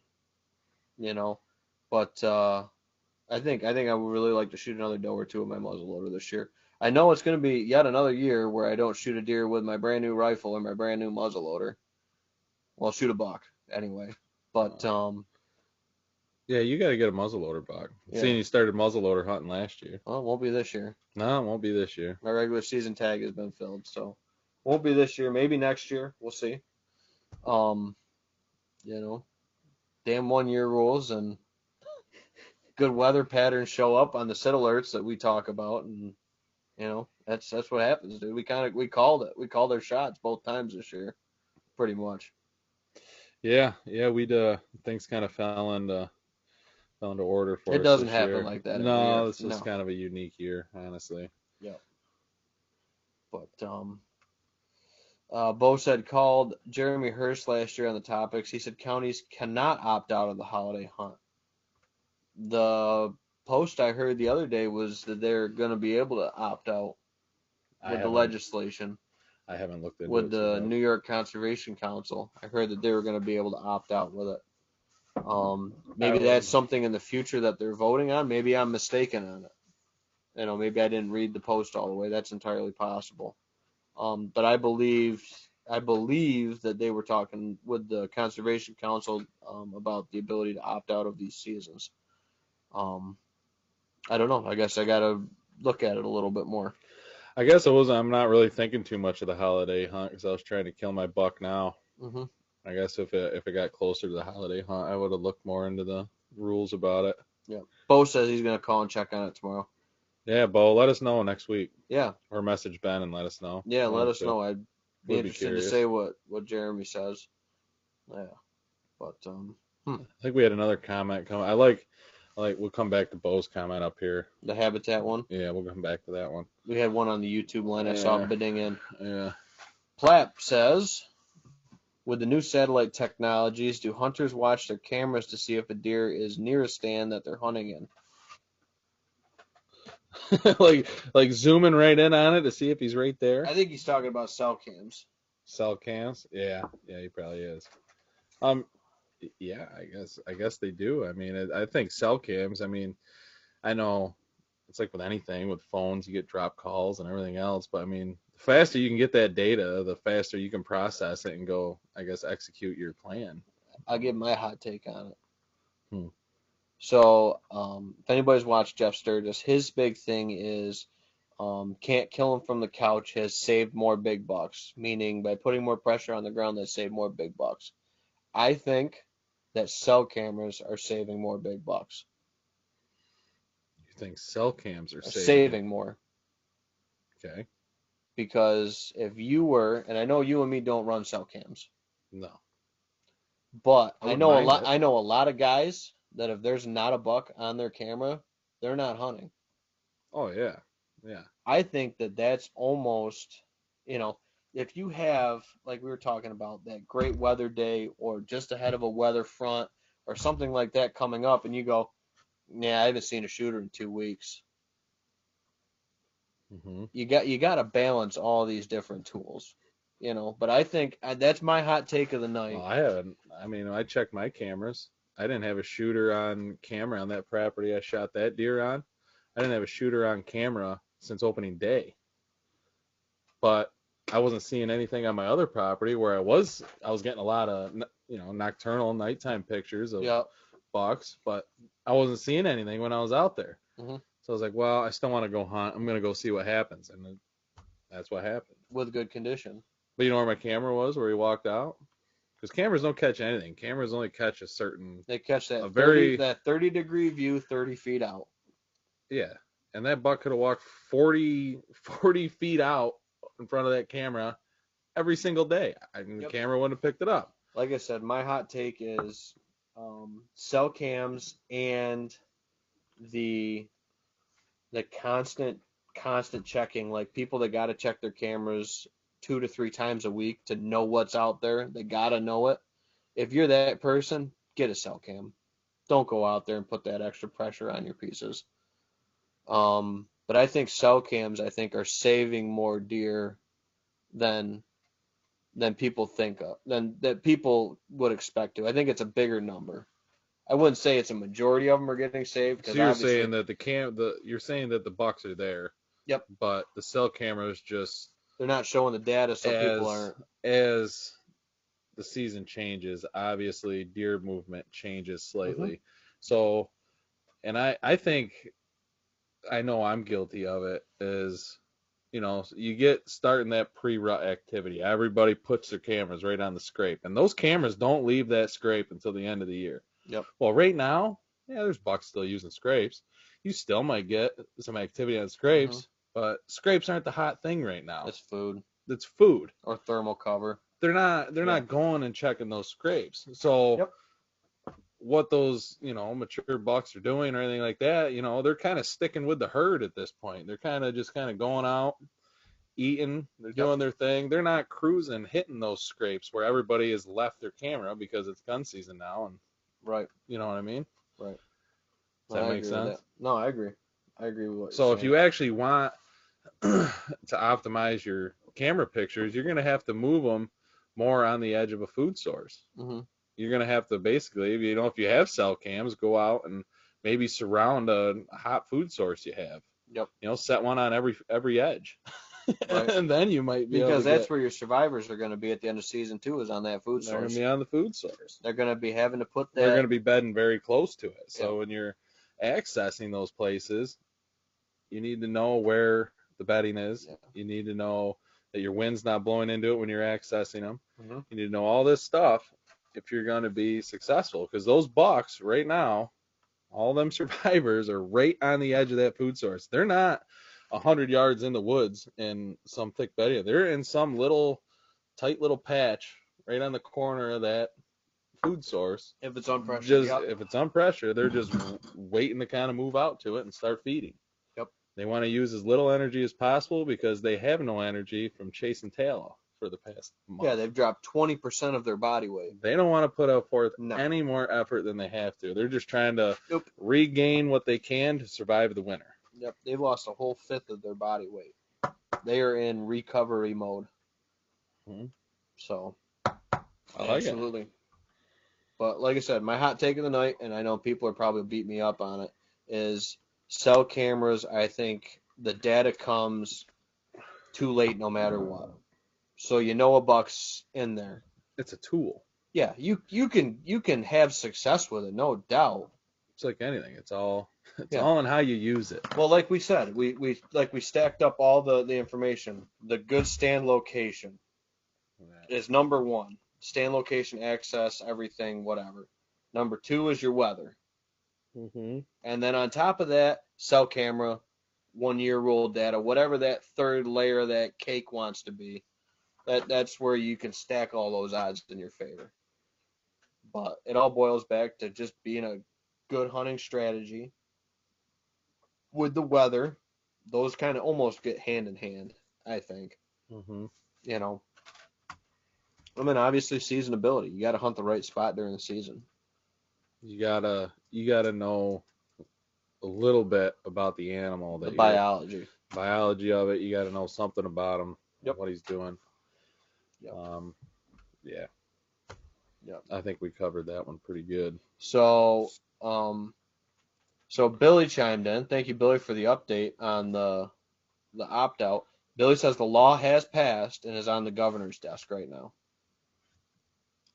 I think I would really like to shoot another doe or two with my muzzleloader this year. I know it's going to be yet another year where I don't shoot a deer with my brand new rifle or my brand new muzzleloader. Well, shoot a buck anyway. But yeah, you got to get a muzzleloader buck. Yeah. Seeing you started muzzleloader hunting last year. Well, it won't be this year. No, it won't be this year. My regular season tag has been filled, so won't be this year. Maybe next year. We'll see. Damn 1 year rules and good weather patterns show up on the sit alerts that we talk about, and that's what happens, dude. We called it. We called our shots both times this year, pretty much. Yeah, things kind of fell into order for us. It doesn't happen like that. No, this is kind of a unique year, honestly. Yeah. But Bo said called Jeremy Hurst last year on the topics. He said counties cannot opt out of the holiday hunt. The post I heard the other day was that they're going to be able to opt out with the legislation. I haven't looked into with the New York Conservation Council. I heard that they were going to be able to opt out with it. Maybe that's something in the future that they're voting on. Maybe I'm mistaken on it. Maybe I didn't read the post all the way. That's entirely possible. But I believe that they were talking with the Conservation Council about the ability to opt out of these seasons. I don't know. I guess I got to look at it a little bit more. I guess I'm not really thinking too much of the holiday hunt because I was trying to kill my buck now. Mm-hmm. I guess if it got closer to the holiday hunt, I would have looked more into the rules about it. Yeah. Bo says he's going to call and check on it tomorrow. Yeah, Bo, let us know next week. Yeah. Or message Ben and let us know. Yeah, let us know. I'd be interested to say what Jeremy says. Yeah. But I think we had another comment come. I like we'll come back to Bo's comment up here. The habitat one? Yeah, we'll come back to that one. We had one on the YouTube line. I saw bidding in. Yeah. Plapp says, With the new satellite technologies, do hunters watch their cameras to see if a deer is near a stand that they're hunting in? like zooming right in on it to see if he's right there. I think he's talking about cell cams. Cell cams? Yeah, he probably is. Yeah, I guess they do. I mean, I think cell cams. I mean, I know it's like with anything with phones, you get drop calls and everything else. But I mean, the faster you can get that data, the faster you can process it and go, I guess, execute your plan. I'll give my hot take on it. Hmm. So, if anybody's watched Jeff Sturgis, his big thing is can't kill him from the couch has saved more big bucks, meaning by putting more pressure on the ground, they save more big bucks. I think that cell cameras are saving more big bucks. You think cell cams are Saving more. Okay. Because if you were, and I know you and me don't run cell cams, No. but I I wouldn't know a mind lot. it. I know a lot of guys that if there's not a buck on their camera, they're not hunting. Oh yeah. Yeah. I think that that's almost, if you have, like we were talking about, that great weather day or just ahead of a weather front or something like that coming up, and you go, yeah, I haven't seen a shooter in 2 weeks. Mm-hmm. You got to balance all these different tools, But I think that's my hot take of the night. Well, I haven't. I mean, I checked my cameras. I didn't have a shooter on camera on that property I shot that deer on. I didn't have a shooter on camera since opening day. But I wasn't seeing anything on my other property where I was getting a lot of, nocturnal nighttime pictures of Yep. bucks, but I wasn't seeing anything when I was out there. Mm-hmm. So I was like, well, I still want to go hunt. I'm going to go see what happens. And that's what happened. With good condition. But you know where my camera was where he walked out? Because cameras don't catch anything. Cameras only catch a certain. They catch that A very 30-degree view 30 feet out. Yeah, and that buck could have walked 40 feet out in front of that camera every single day. I mean, Yep. The camera wouldn't have picked it up. Like I said, my hot take is cell cams and the constant checking. Like people that got to check their cameras 2 to 3 times a week to know what's out there. They got to know it. If you're that person, get a cell cam. Don't go out there and put that extra pressure on your pieces. But I think cell cams, are saving more deer than people think of, than that people would expect to. I think it's a bigger number. I wouldn't say it's a majority of them are getting saved. So you're saying that you're saying that the bucks are there. Yep. But the cell cameras just they're not showing the data, so people aren't. As the season changes, obviously deer movement changes slightly. Mm-hmm. So, and I think I know I'm guilty of it. Is you get starting that pre-rut activity. Everybody puts their cameras right on the scrape, and those cameras don't leave that scrape until the end of the year. Yep. Well, right now, yeah, there's bucks still using scrapes. You still might get some activity on scrapes, but scrapes aren't the hot thing right now. It's food. It's food or thermal cover. They're not going and checking those scrapes. So what those mature bucks are doing or anything like that, they're kind of sticking with the herd at this point. They're kind of going out, eating, they're doing their thing. They're not cruising, hitting those scrapes where everybody has left their camera because it's gun season now. And right, you know what I mean? Right. Does that make sense? No, I agree. I agree with what so you're if you actually want to optimize your camera pictures, you're going to have to move them more on the edge of a food source. Mm-hmm. You're going to have to basically, if you have cell cams, go out and maybe surround a hot food source you have. Yep. Set one on every edge. Right. And then you might be because that's where your survivors are going to be at the end of season 2 is on that food source. They're going to be on the food source. They're going to be having to put that. They're going to be bedding very close to it. So when you're accessing those places, you need to know where the bedding is. Yeah. You need to know that your wind's not blowing into it when you're accessing them. Mm-hmm. You need to know all this stuff if you're going to be successful, because those bucks right now, all them survivors are right on the edge of that food source. They're not 100 yards in the woods in some thick bedding. They're in some tight little patch right on the corner of that food source. If it's on pressure. If it's on pressure, they're just waiting to kind of move out to it and start feeding. Yep. They want to use as little energy as possible because they have no energy from chasing tail off. for the past month. Yeah, they've dropped 20% of their body weight. They don't want to put up forth No. any more effort than they have to. They're just trying to Nope. regain what they can to survive the winter. Yep, they've lost a whole fifth of their body weight. They are in recovery mode. So, I like absolutely. But like I said, my hot take of the night, and I know people are probably beat me up on it, is cell cameras. I think the data comes too late no matter what. So you know a buck's in there. It's a tool. Yeah, you can have success with it, no doubt. It's like anything. It's all in how you use it. Well, like we said, we stacked up all the information. The good stand location is number one. Stand location, access, everything, whatever. Number two is your weather. Mm-hmm. And then on top of that, cell camera, 1 year roll data, whatever that third layer of that cake wants to be. That's where you can stack all those odds in your favor. But it all boils back to just being a good hunting strategy. With the weather, those kind of almost get hand in hand, I think. Mm-hmm. You know, I mean, obviously seasonability. You got to hunt the right spot during the season. You gotta know a little bit about the animal, The biology of it. You gotta know something about him, Yep. what he's doing. Yep. Yeah. Yep. I think we covered that one pretty good. So Billy chimed in. Thank you, Billy, for the update on the opt out. Billy says the law has passed and is on the governor's desk right now.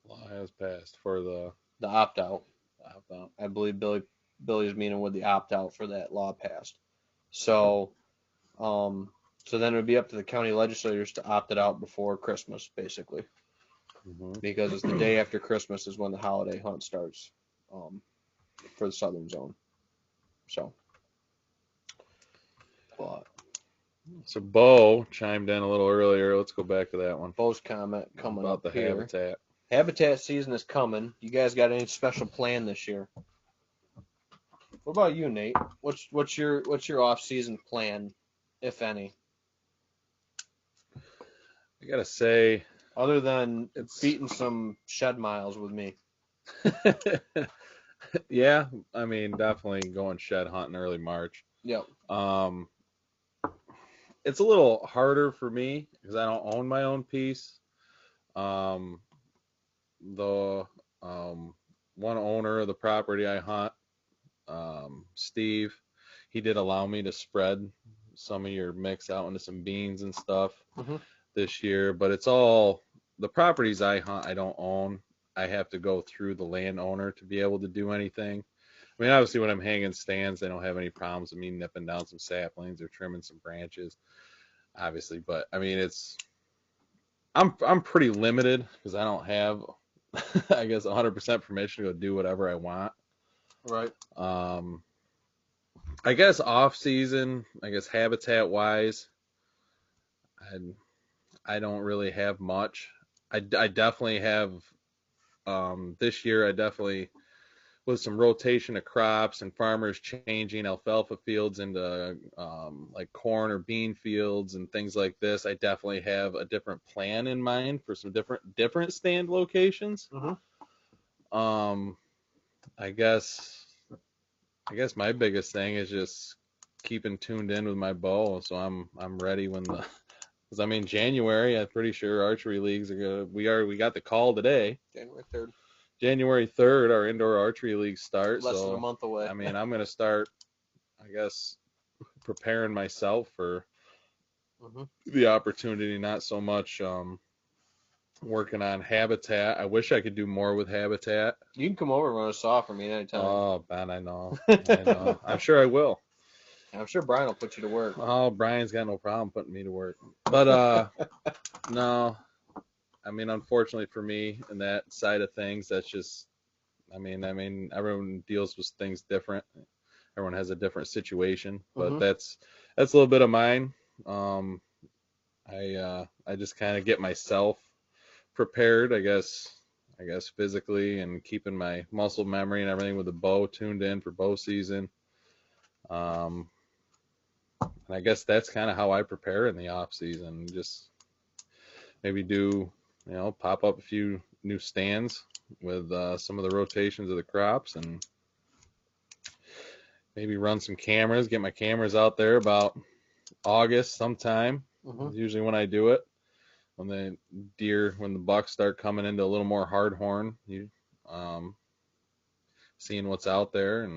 Law has passed for the opt out. opt-out. I believe Billy's meaning with the opt out for that law passed. So then it would be up to the county legislators to opt it out before Christmas, basically. Mm-hmm. Because it's the day after Christmas is when the holiday hunt starts for the southern zone. So, but So Bo chimed in a little earlier. Let's go back to that one. Bo's comment coming about up the here. habitat. Habitat season is coming. You guys got any special plan this year? What about you, Nate? What's your off season plan, if any? I gotta say, other than beating some shed miles with me. Yeah, I mean, definitely going shed hunting early March. Yep. It's a little harder for me because I don't own my own piece. The one owner of the property I hunt, Steve, he did allow me to spread some of your mix out into some beans and stuff this year, but it's all the properties I hunt I don't own. I have to go through the landowner to be able to do anything. I mean, obviously when I'm hanging stands, they don't have any problems with me nipping down some saplings or trimming some branches, obviously, but I mean, I'm pretty limited because I don't have I guess 100% permission to go do whatever I want. Right. I guess off season, I guess habitat wise, I don't really have much. I definitely have this year. I definitely with some rotation of crops and farmers changing alfalfa fields into like corn or bean fields and things like this. I definitely have a different plan in mind for some different stand locations. I guess my biggest thing is just keeping tuned in with my bow, so I'm ready when because I mean January. I'm pretty sure archery leagues are gonna. We got the call today. January 3rd, our indoor archery leagues start. Less than a month away. I mean, I'm gonna start, I guess, preparing myself for the opportunity. Not so much working on habitat. I wish I could do more with habitat. You can come over and run a saw for me anytime. Oh, Ben, I know. I'm sure I will. I'm sure Brian will put you to work. Oh, Brian's got no problem putting me to work. But no, I mean, unfortunately for me, in that side of things, that's just, I mean, everyone deals with things different. Everyone has a different situation, but that's a little bit of mine. I just kind of get myself prepared, I guess physically and keeping my muscle memory and everything with the bow tuned in for bow season. And I guess that's kind of how I prepare in the off season. Just maybe do, pop up a few new stands with some of the rotations of the crops, and maybe run some cameras, get my cameras out there about August sometime. Mm-hmm. Usually when I do it, when the bucks start coming into a little more hard horn, um, seeing what's out there.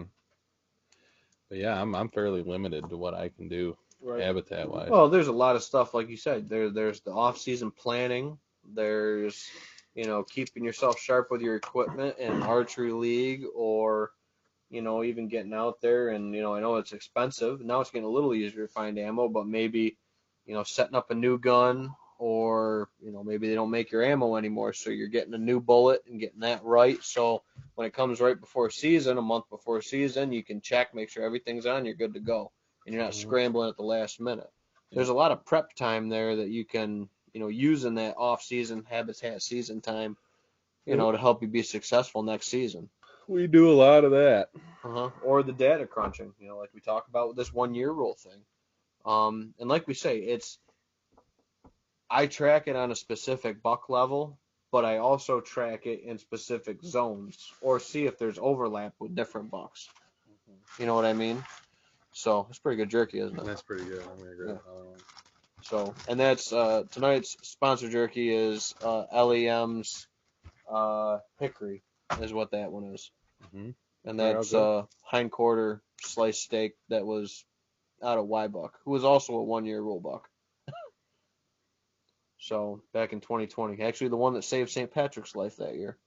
But yeah, I'm fairly limited to what I can do Right. habitat wise. Well, there's a lot of stuff, like you said. There's the off-season planning. There's, keeping yourself sharp with your equipment in archery league, or, even getting out there. And, I know it's expensive. Now it's getting a little easier to find ammo, but maybe, setting up a new gun, or, maybe they don't make your ammo anymore. So you're getting a new bullet and getting that right. So when it comes right before season, a month before season, you can check, make sure everything's on, you're good to go. And you're not scrambling at the last minute. There's a lot of prep time there that you can, use in that off-season habitat season time, to help you be successful next season. We do a lot of that. Or the data crunching, like we talk about with this 1 year rule thing. And like we say, I track it on a specific buck level, but I also track it in specific zones, or see if there's overlap with different bucks. You know what I mean? So it's pretty good jerky, isn't it? That's pretty good. I'm gonna grab another one. So, and that's tonight's sponsor jerky is LEM's Hickory, is what that one is. Mm-hmm. And that's hindquarter sliced steak that was out of Wybuck, who was also a 1 year rule buck. So back in 2020, actually the one that saved St. Patrick's life that year,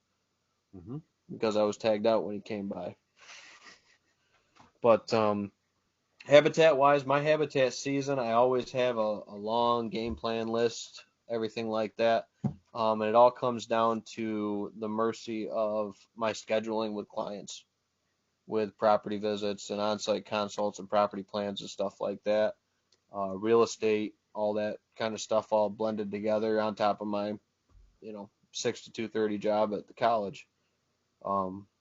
because I was tagged out when he came by. But habitat-wise, my habitat season, I always have a long game plan list, everything like that. And it all comes down to the mercy of my scheduling with clients, with property visits and on-site consults and property plans and stuff like that. Real estate, all that kind of stuff all blended together on top of my, 6 to 2:30 job at the college.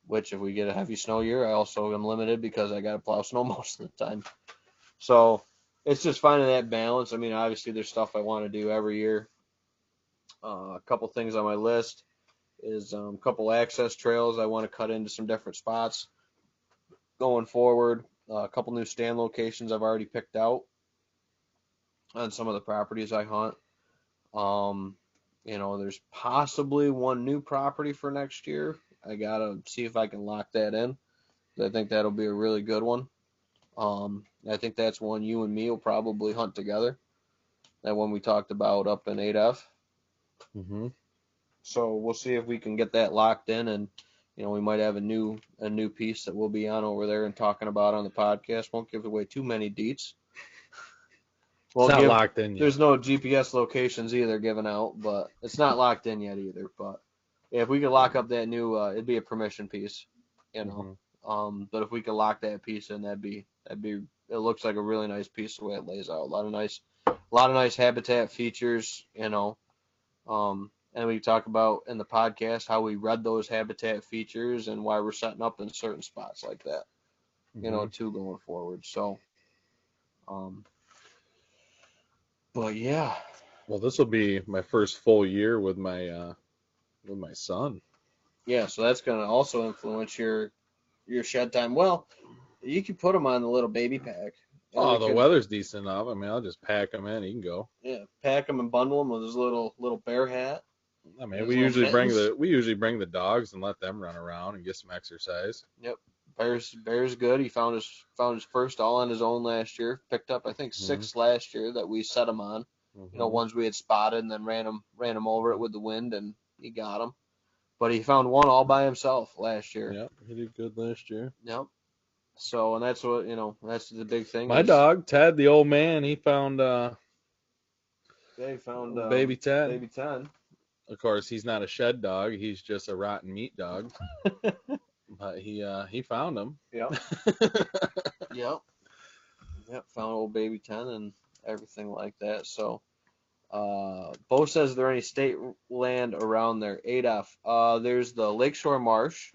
Which if we get a heavy snow year, I also am limited because I got to plow snow most of the time. So it's just finding that balance. I mean, obviously there's stuff I want to do every year. A couple things on my list is a couple access trails I want to cut into some different spots going forward. A couple new stand locations I've already picked out on some of the properties I hunt. There's possibly one new property for next year. I gotta see if I can lock that in. I think that'll be a really good one. I think that's one you and me will probably hunt together. That one we talked about up in 8F. So we'll see if we can get that locked in, and we might have a new piece that we'll be on over there and talking about on the podcast. Won't give away too many deets. It's not locked in yet. There's no GPS locations either given out, but it's not locked in yet either. But yeah, if we could lock up that new, it'd be a permission piece, But if we could lock that piece in, that'd be. It looks like a really nice piece the way it lays out. A lot of nice habitat features, And we talk about in the podcast how we read those habitat features and why we're setting up in certain spots like that, too, going forward. So, but yeah. Well, this will be my first full year with my son. Yeah, so that's gonna also influence your shed time. Well, you can put him on the little baby pack. Oh, the weather's decent enough. I mean, I'll just pack him in. He can go. Yeah, pack him and bundle him with his little bear hat. I mean, we usually bring the dogs and let them run around and get some exercise. Yep, Bear's good. He found his first all on his own last year. Picked up I think 6 last year that we set him on. Ones we had spotted and then ran him over it with the wind, and he got him. But he found one all by himself last year. Yep, he did good last year. Yep. So, and that's what that's the big thing. My dog Ted, the old man, he found baby Ted. Baby Ted. Of course, he's not a shed dog. He's just a rotten meat dog. But he found him. Yep. Yep. Found old baby Ted and everything like that. So, Bo says, there any state land around there? 8F. There's the Lakeshore Marsh,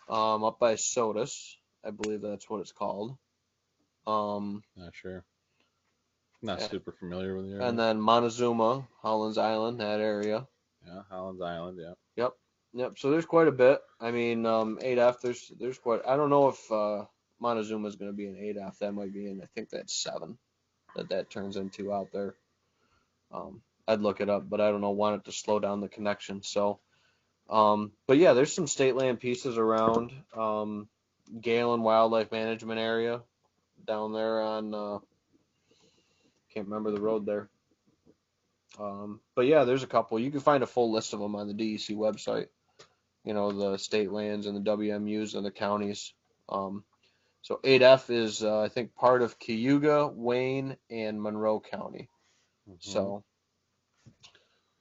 up by Sodus. I believe that's what it's called. Not sure. Not super familiar with the area. And then Montezuma, Holland's Island, that area. Yeah, Holland's Island. Yeah. Yep. Yep. So there's quite a bit. I mean, 8F. There's quite. I don't know if Montezuma is going to be an 8F. That might be in. I think that's 7. That turns into out there. I'd look it up, but I don't know. Want it to slow down the connection. So, but yeah, there's some state land pieces around. Galen Wildlife Management Area down there on. Can't remember the road there. But yeah, there's a couple. You can find a full list of them on the DEC website. You know, the state lands and the WMUs and the counties. So 8F is, I think, part of Cayuga, Wayne, and Monroe County. So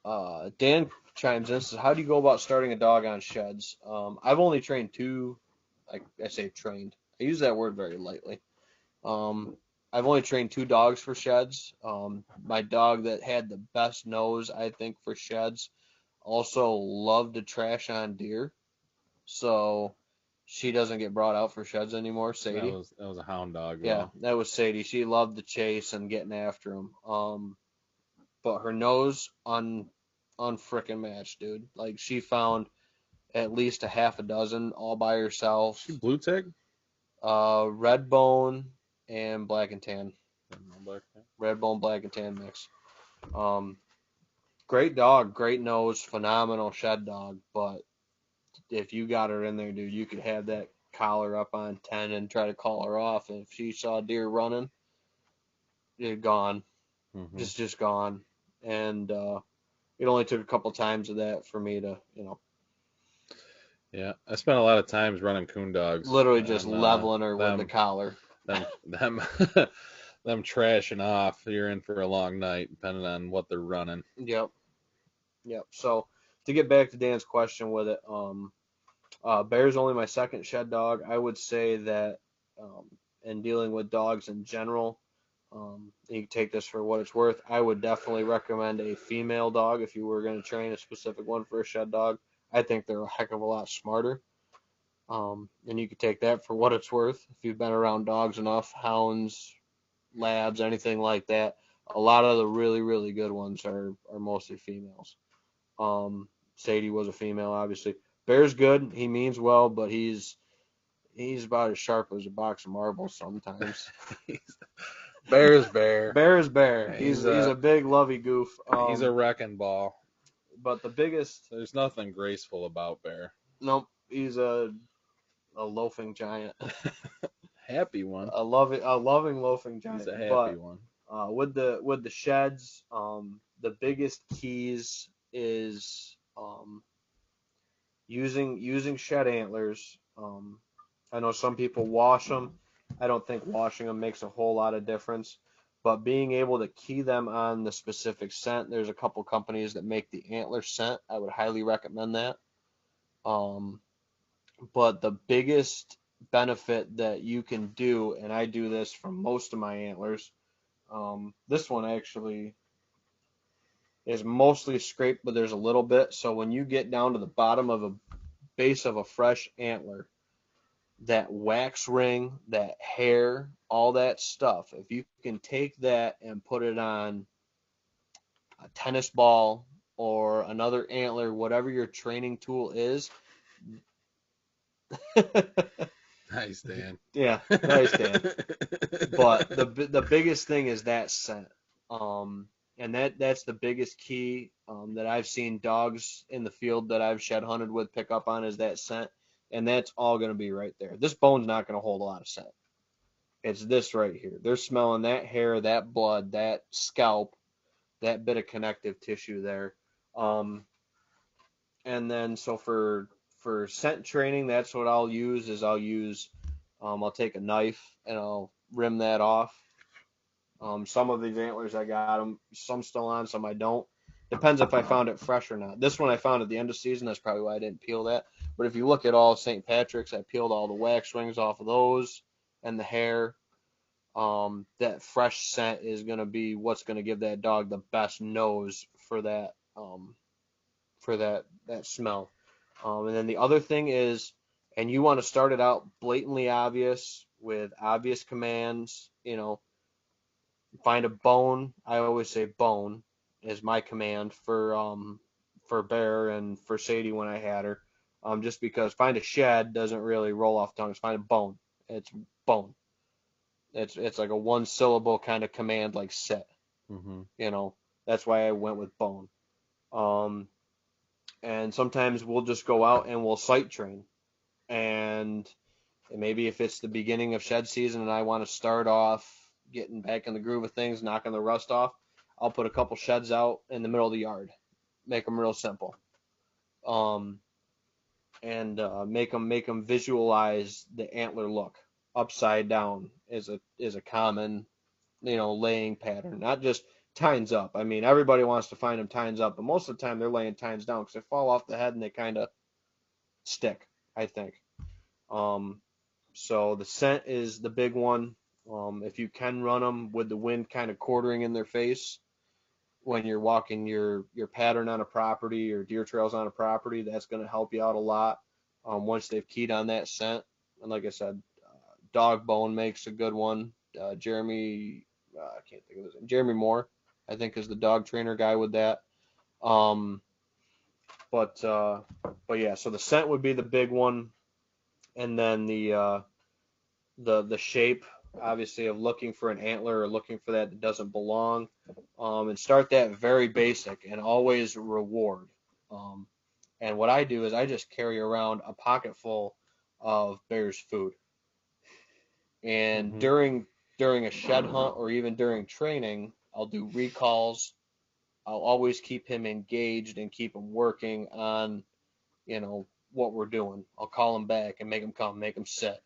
Dan chimes in, says, how do you go about starting a dog on sheds? I've only trained 2. I say trained. I use that word very lightly. I've only trained 2 dogs for sheds. My dog that had the best nose, I think, for sheds also loved to trash on deer. So she doesn't get brought out for sheds anymore, Sadie. That was a hound dog. Yeah, that was Sadie. She loved the chase and getting after him. But her nose unfrickin' matched, dude. Like, she found at least a half a dozen all by herself. She blue tick? Red bone and black and tan. Red bone, black and tan mix. Great dog, great nose, phenomenal shed dog. But if you got her in there, dude, you could have that collar up on 10 and try to call her off. And if she saw a deer running, it gone. Just gone. And it only took a couple times of that for me to, Yeah, I spent a lot of times running coon dogs. Literally just leveling her with the collar. Them trashing off. You're in for a long night, depending on what they're running. Yep. So to get back to Dan's question with it, Bear's only my second shed dog. I would say that in dealing with dogs in general, you can take this for what it's worth. I would definitely recommend a female dog if you were going to train a specific one for a shed dog. I think they're a heck of a lot smarter. And you could take that for what it's worth. If you've been around dogs enough, hounds, labs, anything like that, a lot of the really, really good ones are mostly females. Sadie was a female, obviously. Bear's good. He means well, but he's about as sharp as a box of marbles sometimes. Bear is bear. Bear is bear. He's a big lovey goof. He's a wrecking ball. But the biggest. There's nothing graceful about Bear. Nope. He's a loafing giant. Happy one. A loving loafing giant. He's a happy one. With the sheds, the biggest keys is using shed antlers. I know some people wash them. I don't think washing them makes a whole lot of difference, but being able to key them on the specific scent, there's a couple companies that make the antler scent. I would highly recommend that. But the biggest benefit that you can do, and I do this for most of my antlers, this one actually is mostly scraped, but there's a little bit. So when you get down to the bottom of a base of a fresh antler, that wax ring, that hair, all that stuff, if you can take that and put it on a tennis ball or another antler, whatever your training tool is. Nice, Dan. Yeah, nice, Dan. But the biggest thing is that scent. And that's the biggest key that I've seen dogs in the field that I've shed hunted with pick up on is that scent. And that's all going to be right there. This bone's not going to hold a lot of scent. It's this right here. They're smelling that hair, that blood, that scalp, that bit of connective tissue there. And then so for scent training, that's what I'll use I'll take a knife and I'll rim that off. Some of these antlers I got them, some still on, some I don't. Depends if I found it fresh or not. This one I found at the end of season. That's probably why I didn't peel that. But if you look at all St. Patrick's, I peeled all the wax rings off of those and the hair. That fresh scent is going to be what's going to give that dog the best nose for that smell. And then the other thing is, and you want to start it out blatantly obvious with obvious commands, find a bone. I always say bone is my command for Bear and for Sadie when I had her. Just because find a shed doesn't really roll off tongues. Find a bone. It's bone. It's like a one syllable kind of command like sit. Mm-hmm. You know, that's why I went with bone. Um, and sometimes we'll just go out and we'll sight train. And maybe if it's the beginning of shed season and I want to start off getting back in the groove of things, knocking the rust off, I'll put a couple sheds out in the middle of the yard, make them real simple, um, and make them visualize the antler look upside down is a common laying pattern, not just tines up. I mean, everybody wants to find them tines up, but most of the time they're laying tines down because they fall off the head and they kind of stick, I think. Um, so the scent is the big one. If you can run them with the wind kind of quartering in their face when you're walking your pattern on a property or deer trails on a property, that's going to help you out a lot. Once they've keyed on that scent, and like I said, dog bone makes a good one. Jeremy, I can't think of his name. Jeremy Moore, I think, is the dog trainer guy with that. Um, but yeah, so the scent would be the big one, and then the shape, obviously, of looking for an antler or looking for that doesn't belong, and start that very basic and always reward. Um, and what I do is I just carry around a pocket full of bear's food, and Mm-hmm. during a shed hunt or even during training, I'll do recalls. I'll always keep him engaged and keep him working on what we're doing. I'll call him back and make him come, make him sit.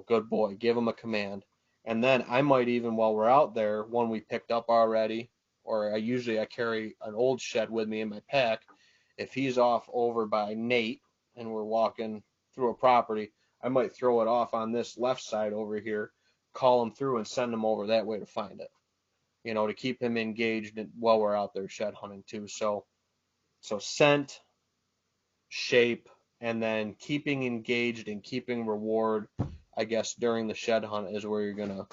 Good boy, give him a command. And then I might even, while we're out there, one we picked up already, or I carry an old shed with me in my pack. If he's off over by Nate and we're walking through a property, I might throw it off on this left side over here, call him through and send him over that way to find it. To keep him engaged while we're out there shed hunting too. So scent, shape, and then keeping engaged and keeping reward, I guess, during the shed hunt is where you're gonna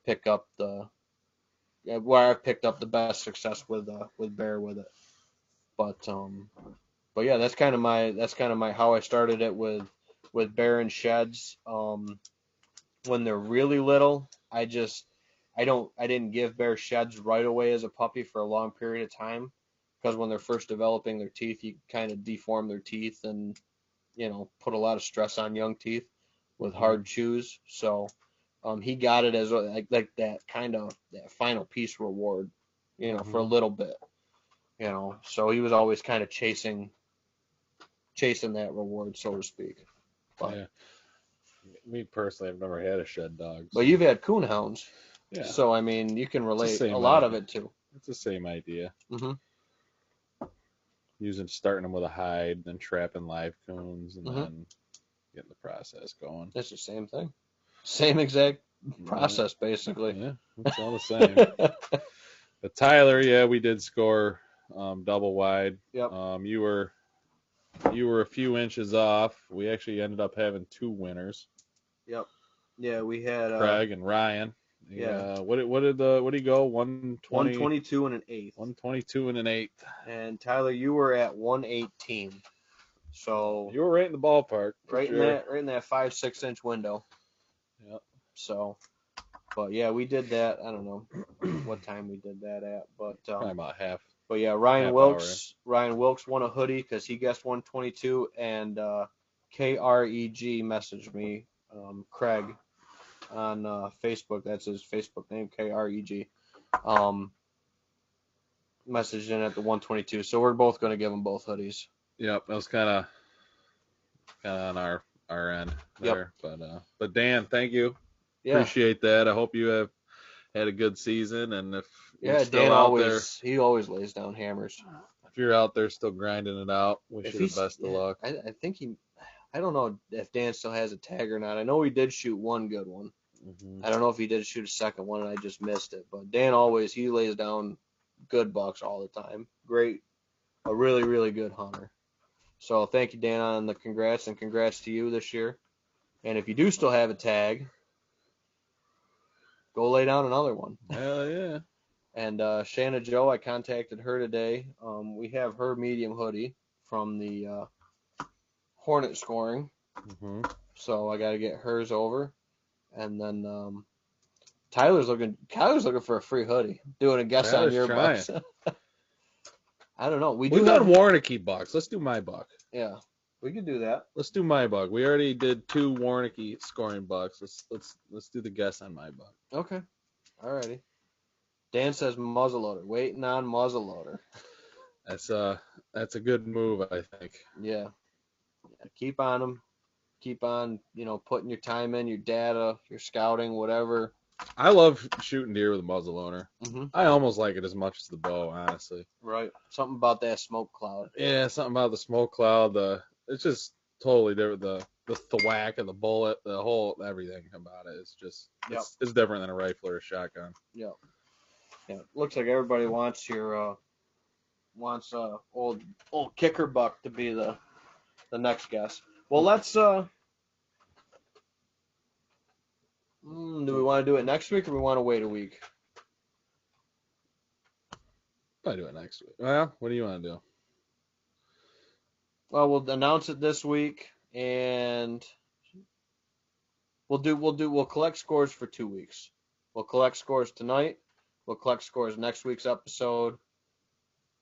pick up where I've picked up the best success with bear with it. But yeah, that's kind of my how I started it with bear and sheds. When they're really little, I didn't give bear sheds right away as a puppy for a long period of time because when they're first developing their teeth, you kind of deform their teeth and put a lot of stress on young teeth with Mm-hmm. hard chews. So he got it as like that kind of that final piece reward, for a Mm-hmm. little bit, So he was always kind of chasing that reward, so to speak. But Yeah. Me personally, I've never had a shed dog. but So. you've had coon hounds, Yeah. so I mean you can It's the relate a same lot of idea. it too. It's the same idea. Mhm. Starting them with a hide, then trapping live coons, and Mhm. then getting the process going. It's the same thing, same exact Yeah. process basically. Yeah, it's all the same. But Tyler, yeah, we did score double wide. Yep. You were a few inches off. We actually ended up having two winners, Yep. Yeah, we had Craig and Ryan. yeah, What did he go? 120, 122 and an eighth. 122 and an eighth. And Tyler, you were at 118. So You were right in the ballpark for sure. right in that 5-6 inch window. Yeah. So, but yeah, we did that. I don't know what time we did that at, Probably about half. but yeah, Ryan Half Wilkes won a hoodie because he guessed 122, and KREG messaged me, Craig, on Facebook. That's his Facebook name, KREG. Messaged in at the 122. So we're both going to give them both hoodies. Yep, that was kind of on our end there. Yep. But Dan, thank you. Yeah. Appreciate that. I hope you have had a good season, and if you're Yeah, still Dan out there, he always lays down hammers. if you're out there still grinding it out, wish you the best of luck. I think I don't know if Dan still has a tag or not. I know he did shoot one good one. Mm-hmm. I don't know if he did shoot a second one and I just missed it. But Dan he lays down good bucks all the time. Great, a really, really good hunter. So thank you, Dan, on the congrats, and congrats to you this year. And if you do still have a tag, go lay down another one. Hell yeah. And Shanna Joe, I contacted her today. We have her medium hoodie from the Hornet scoring, Mm-hmm. so I got to get hers over. And then Kyler's looking for a free hoodie. Doing a guess on Tyler's your trying. bucks. I don't know. We've done Warnicky bucks. Let's do my buck. Yeah, we could do that. Let's do my buck. We already did 2 Warnicky scoring bucks. Let's do the guess on my buck. Okay. Alrighty. Dan says muzzleloader. Waiting on muzzleloader. That's a good move, I think. Yeah. Keep on them. Keep on, putting your time in, your data, your scouting, whatever. I love shooting deer with a muzzle loader. Mm-hmm. I almost like it as much as the bow, honestly. Right. Something about that smoke cloud. Yeah, something about the smoke cloud. It's just totally different. The thwack of the bullet, the whole everything about it is just it's different than a rifle or a shotgun. Yeah. Yeah. Looks like everybody wants old kicker buck to be the next guess. Well, let's do we want to do it next week or we want to wait a week? I'll do it next week. Well, what do you want to do? Well, we'll announce it this week, and we'll collect scores for 2 weeks. We'll collect scores tonight. We'll collect scores next week's episode.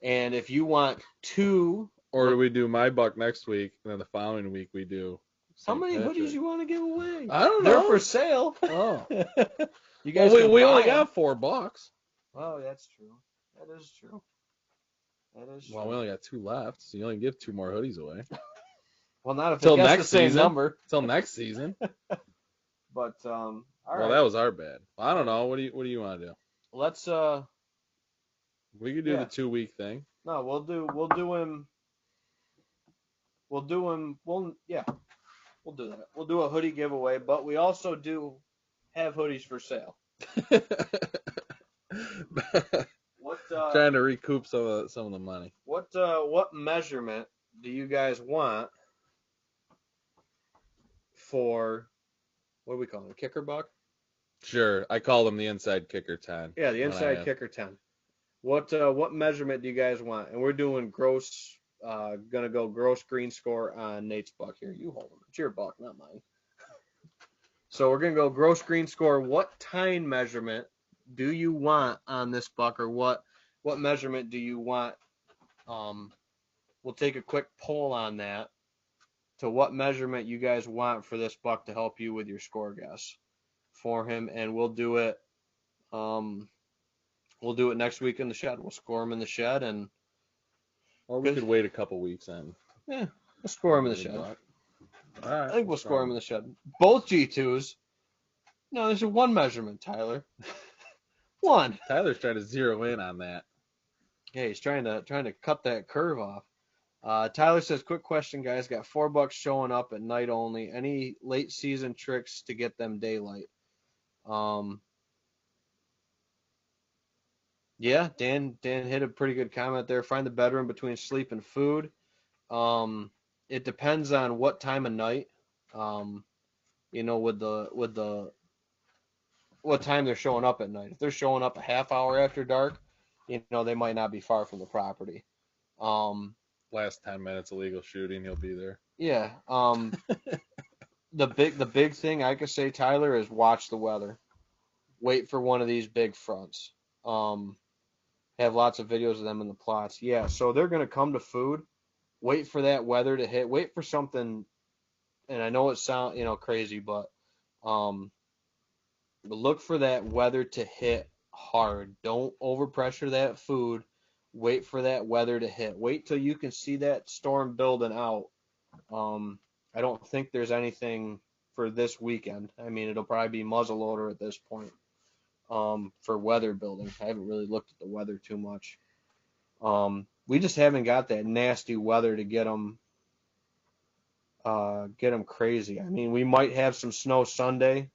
And if you want two, or do we do my buck next week, and then the following week we do? How many hoodies you want to give away? I don't know. They're for sale. Oh, you guys. Well, we only got $4. Oh, that's true. That is true. That is true. Well, we only got 2 left, so you only give 2 more hoodies away. Well, not if Till it's the next same season. number. Till next season. But all right. Well, that was our bad. I don't know. What do you want to do? Let's We could do the 2-week thing. No, we'll do him. We'll do that. We'll do a hoodie giveaway, but we also do have hoodies for sale. What Trying to recoup some of the money. What measurement do you guys want for, what do we call them, a kicker buck? Sure, I call them the inside kicker 10. Yeah, the inside kicker 10. What measurement do you guys want? And we're doing gross. Gonna go gross green score on Nate's buck here. You hold him. It's your buck, not mine. So we're gonna go gross green score. What tine measurement do you want on this buck, or what measurement do you want? We'll take a quick poll on that. To what measurement you guys want for this buck to help you with your score guess for him, and we'll do it. We'll do it next week in the shed. We'll score him in the shed, or we could wait a couple weeks and we'll score him in the shed. All right, I think we'll score him in the shed. Both G2s. No, there's one measurement, Tyler. One. Tyler's trying to zero in on that. Yeah, he's trying to cut that curve off. Tyler says, quick question, guys. Got $4 showing up at night only. Any late season tricks to get them daylight? Yeah, Dan hit a pretty good comment there. Find the bedroom between sleep and food. It depends on what time of night. With the what time they're showing up at night. If they're showing up a half hour after dark, they might not be far from the property. Last 10 minutes illegal shooting, he'll be there. Yeah. The big thing I could say, Tyler, is watch the weather. Wait for one of these big fronts. Have lots of videos of them in the plots. Yeah, so they're going to come to food. Wait for that weather to hit. Wait for something, and I know it sounds, crazy, but look for that weather to hit hard. Don't overpressure that food. Wait for that weather to hit. Wait till you can see that storm building out. I don't think there's anything for this weekend. I mean, it'll probably be muzzleloader at this point. For weather building. I haven't really looked at the weather too much. We just haven't got that nasty weather to get them crazy. I mean, we might have some snow Sunday.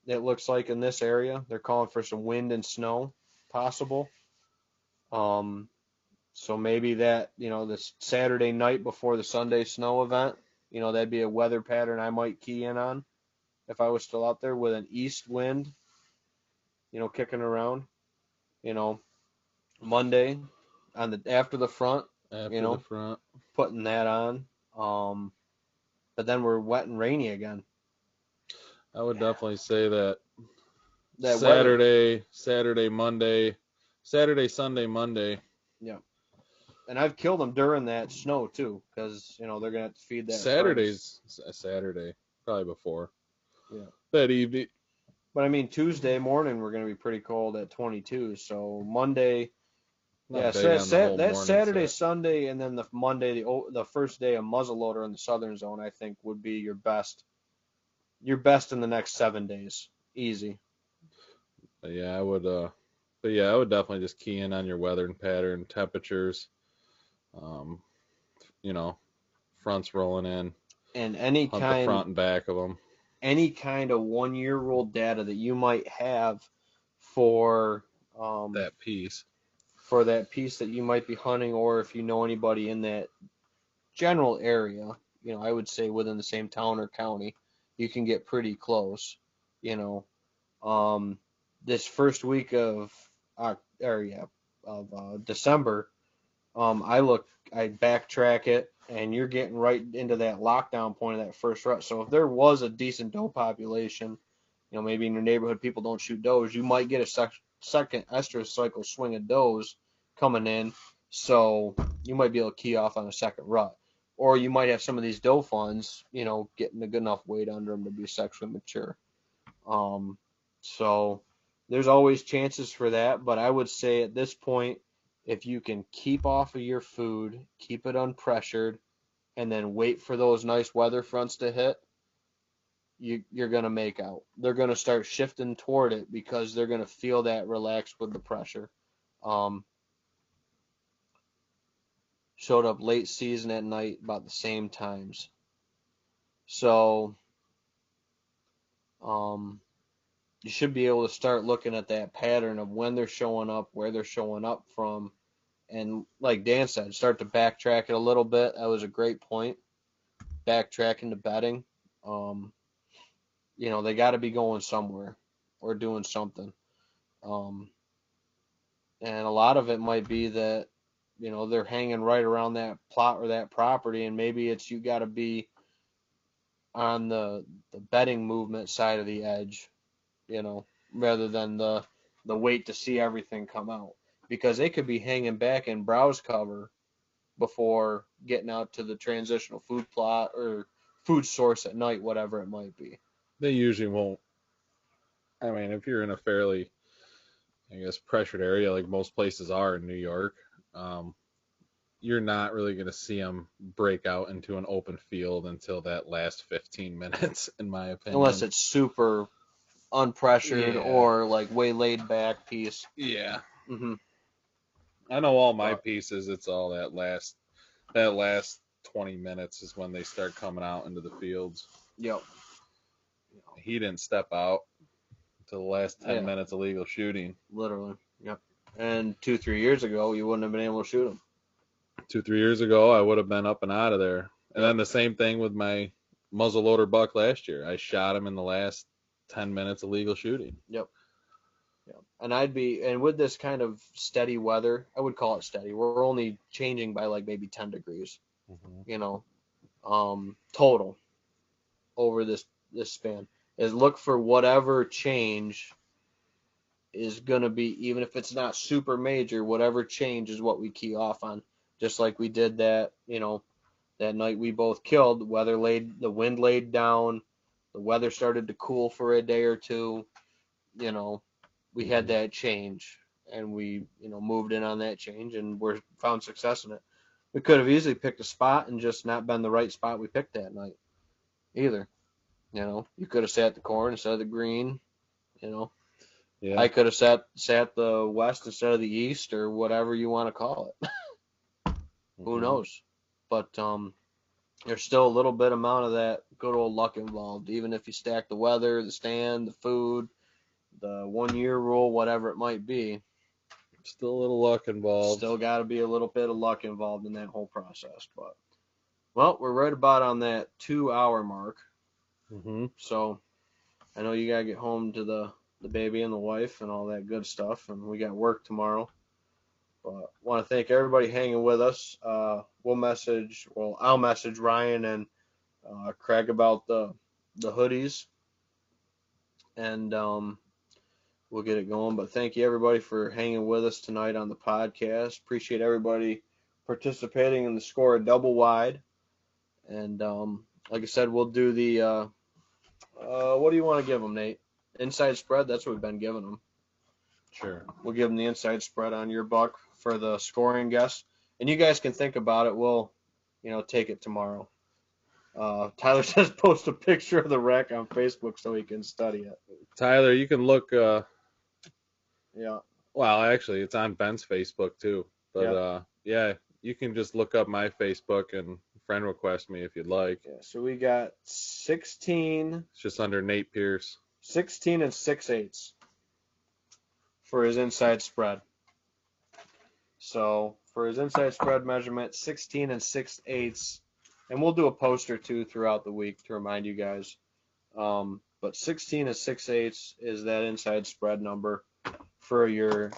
It looks like in this area. They're calling for some wind and snow possible. So maybe that, this Saturday night before the Sunday snow event, that'd be a weather pattern I might key in on if I was still out there with an east wind. kicking around. You know, Monday after the front, you After the know, front. putting that on. But then we're wet and rainy again. I would definitely say that That weather. Saturday, Sunday, Monday. Yeah. And I've killed them during that snow too, because they're gonna have to feed that furnace. Saturday, probably before Yeah. that evening. But I mean, Tuesday morning we're gonna be pretty cold at 22. So Monday, yeah. Not big on the whole That morning Saturday, set. Sunday, and then the Monday, the first day of muzzleloader in the southern zone, I think would be your best. Your best in the next 7 days, easy. But yeah, I would definitely just key in on your weather and pattern, temperatures. Um, you know, fronts rolling in, And hunt the front and back of them. any kind of 1 year old data that you might have for That piece. for that piece that you might be hunting, or if you know anybody in that general area, I would say within the same town or county, you can get pretty close. You know, um, this first week of December, I backtrack it, and you're getting right into that lockdown point of that first rut. So if there was a decent doe population, maybe in your neighborhood people don't shoot does, you might get a second estrus cycle swing of does coming in. So you might be able to key off on a second rut. Or you might have some of these doe funds, getting a good enough weight under them to be sexually mature. So there's always chances for that, but I would say at this point, if you can keep off of your food, keep it unpressured, and then wait for those nice weather fronts to hit, you're going to make out. They're going to start shifting toward it because they're going to feel that relaxed with the pressure. Um, Showed up late season at night about the same times. So um, you should be able to start looking at that pattern of when they're showing up, where they're showing up from, and like Dan said, start to backtrack it a little bit. That was a great point. Backtracking to bedding. Um, they got to be going somewhere or doing something. Um, and a lot of it might be that they're hanging right around that plot or that property, and maybe it's you got to be on the bedding movement side of the edge, rather than the wait to see everything come out, because they could be hanging back in browse cover before getting out to the transitional food plot or food source at night, whatever it might be. They usually won't. I mean, if you're in a fairly, I guess, pressured area like most places are in New York, um, you're not really going to see them break out into an open field until that last 15 minutes, in my Unless opinion. it's super unpressured Yeah, or like way laid back piece. yeah. Hmm. I know all my But pieces. It's all that last 20 minutes is when they start coming out into the fields. yep, He didn't step out until the last 10 yeah, minutes of legal shooting. literally, yep. And 2 3 years ago, you wouldn't have been able to shoot them. 2 3 years ago, I would have been up and out of there. And Yep, then the same thing with my muzzleloader buck last year. I shot him in the last 10 minutes of legal shooting. yep, yep. And with this kind of steady weather, I would call it steady. We're only changing by like maybe 10 degrees, Mm-hmm. total over this span. Is look for whatever change is going to be, even if it's not super major, whatever change is what we key off on. Just like we did that night we both killed. The wind laid down, the weather started to cool for a day or two. You know, we had Mm-hmm. that change, and we moved in on that change, and we're found success in it. We could have easily picked a spot and just not been the right spot we picked that night either. You could have sat the corn instead of the green. You know, Yeah. I could have sat the west instead of the east, or whatever you want to call it. Who Mm-hmm. knows? But there's still a little bit amount of that good old luck involved. Even if you stack the weather, the stand, the food, the 1 year rule, whatever it might be, Still a little luck involved. still got to be a little bit of luck involved in that whole process. But well, we're right about on that 2 hour mark. Mm-hmm. So I know you gotta get home to the baby and the wife and all that good stuff. And we got work tomorrow. But want to thank everybody hanging with us. I'll message Ryan and Craig about the hoodies, and we'll get it going. But thank you everybody for hanging with us tonight on the podcast. Appreciate everybody participating in the Score a Double Wide. And like I said, we'll do the what do you want to give them, Nate? Inside spread. That's what we've been giving them. Sure. We'll give them the inside spread on your buck for the scoring guess, and you guys can think about it. We'll, take it tomorrow. Tyler says post a picture of the wreck on Facebook so he can study it. Tyler, you can look. Yeah. Well, actually, it's on Ben's Facebook too. But yeah, you can just look up my Facebook and friend request me if you'd like. Yeah. So we got 16. It's just under Nate Pierce. 16 and 6/8 for his inside spread. So for his inside spread measurement, 16 and 6/8, and we'll do a post or two throughout the week to remind you guys. But 16 and 6/8 is that inside spread number for your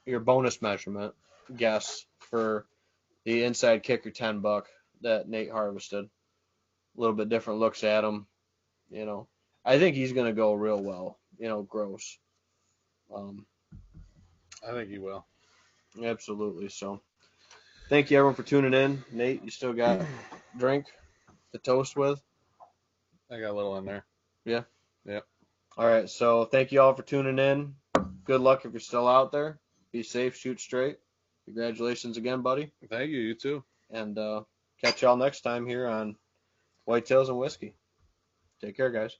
bonus measurement guess for the inside kicker 10 buck that Nate harvested. A little bit different looks at him, I think he's going to go real well, gross. I think he will. Absolutely. So thank you everyone for tuning in. Nate, you still got drink to toast with? I got a little in there. Yeah? Yep. All right. So thank you all for tuning in. Good luck if you're still out there. Be safe, shoot straight. Congratulations again, buddy. Thank you. You too. And catch y'all next time here on Whitetails and Whiskey. Take care, guys.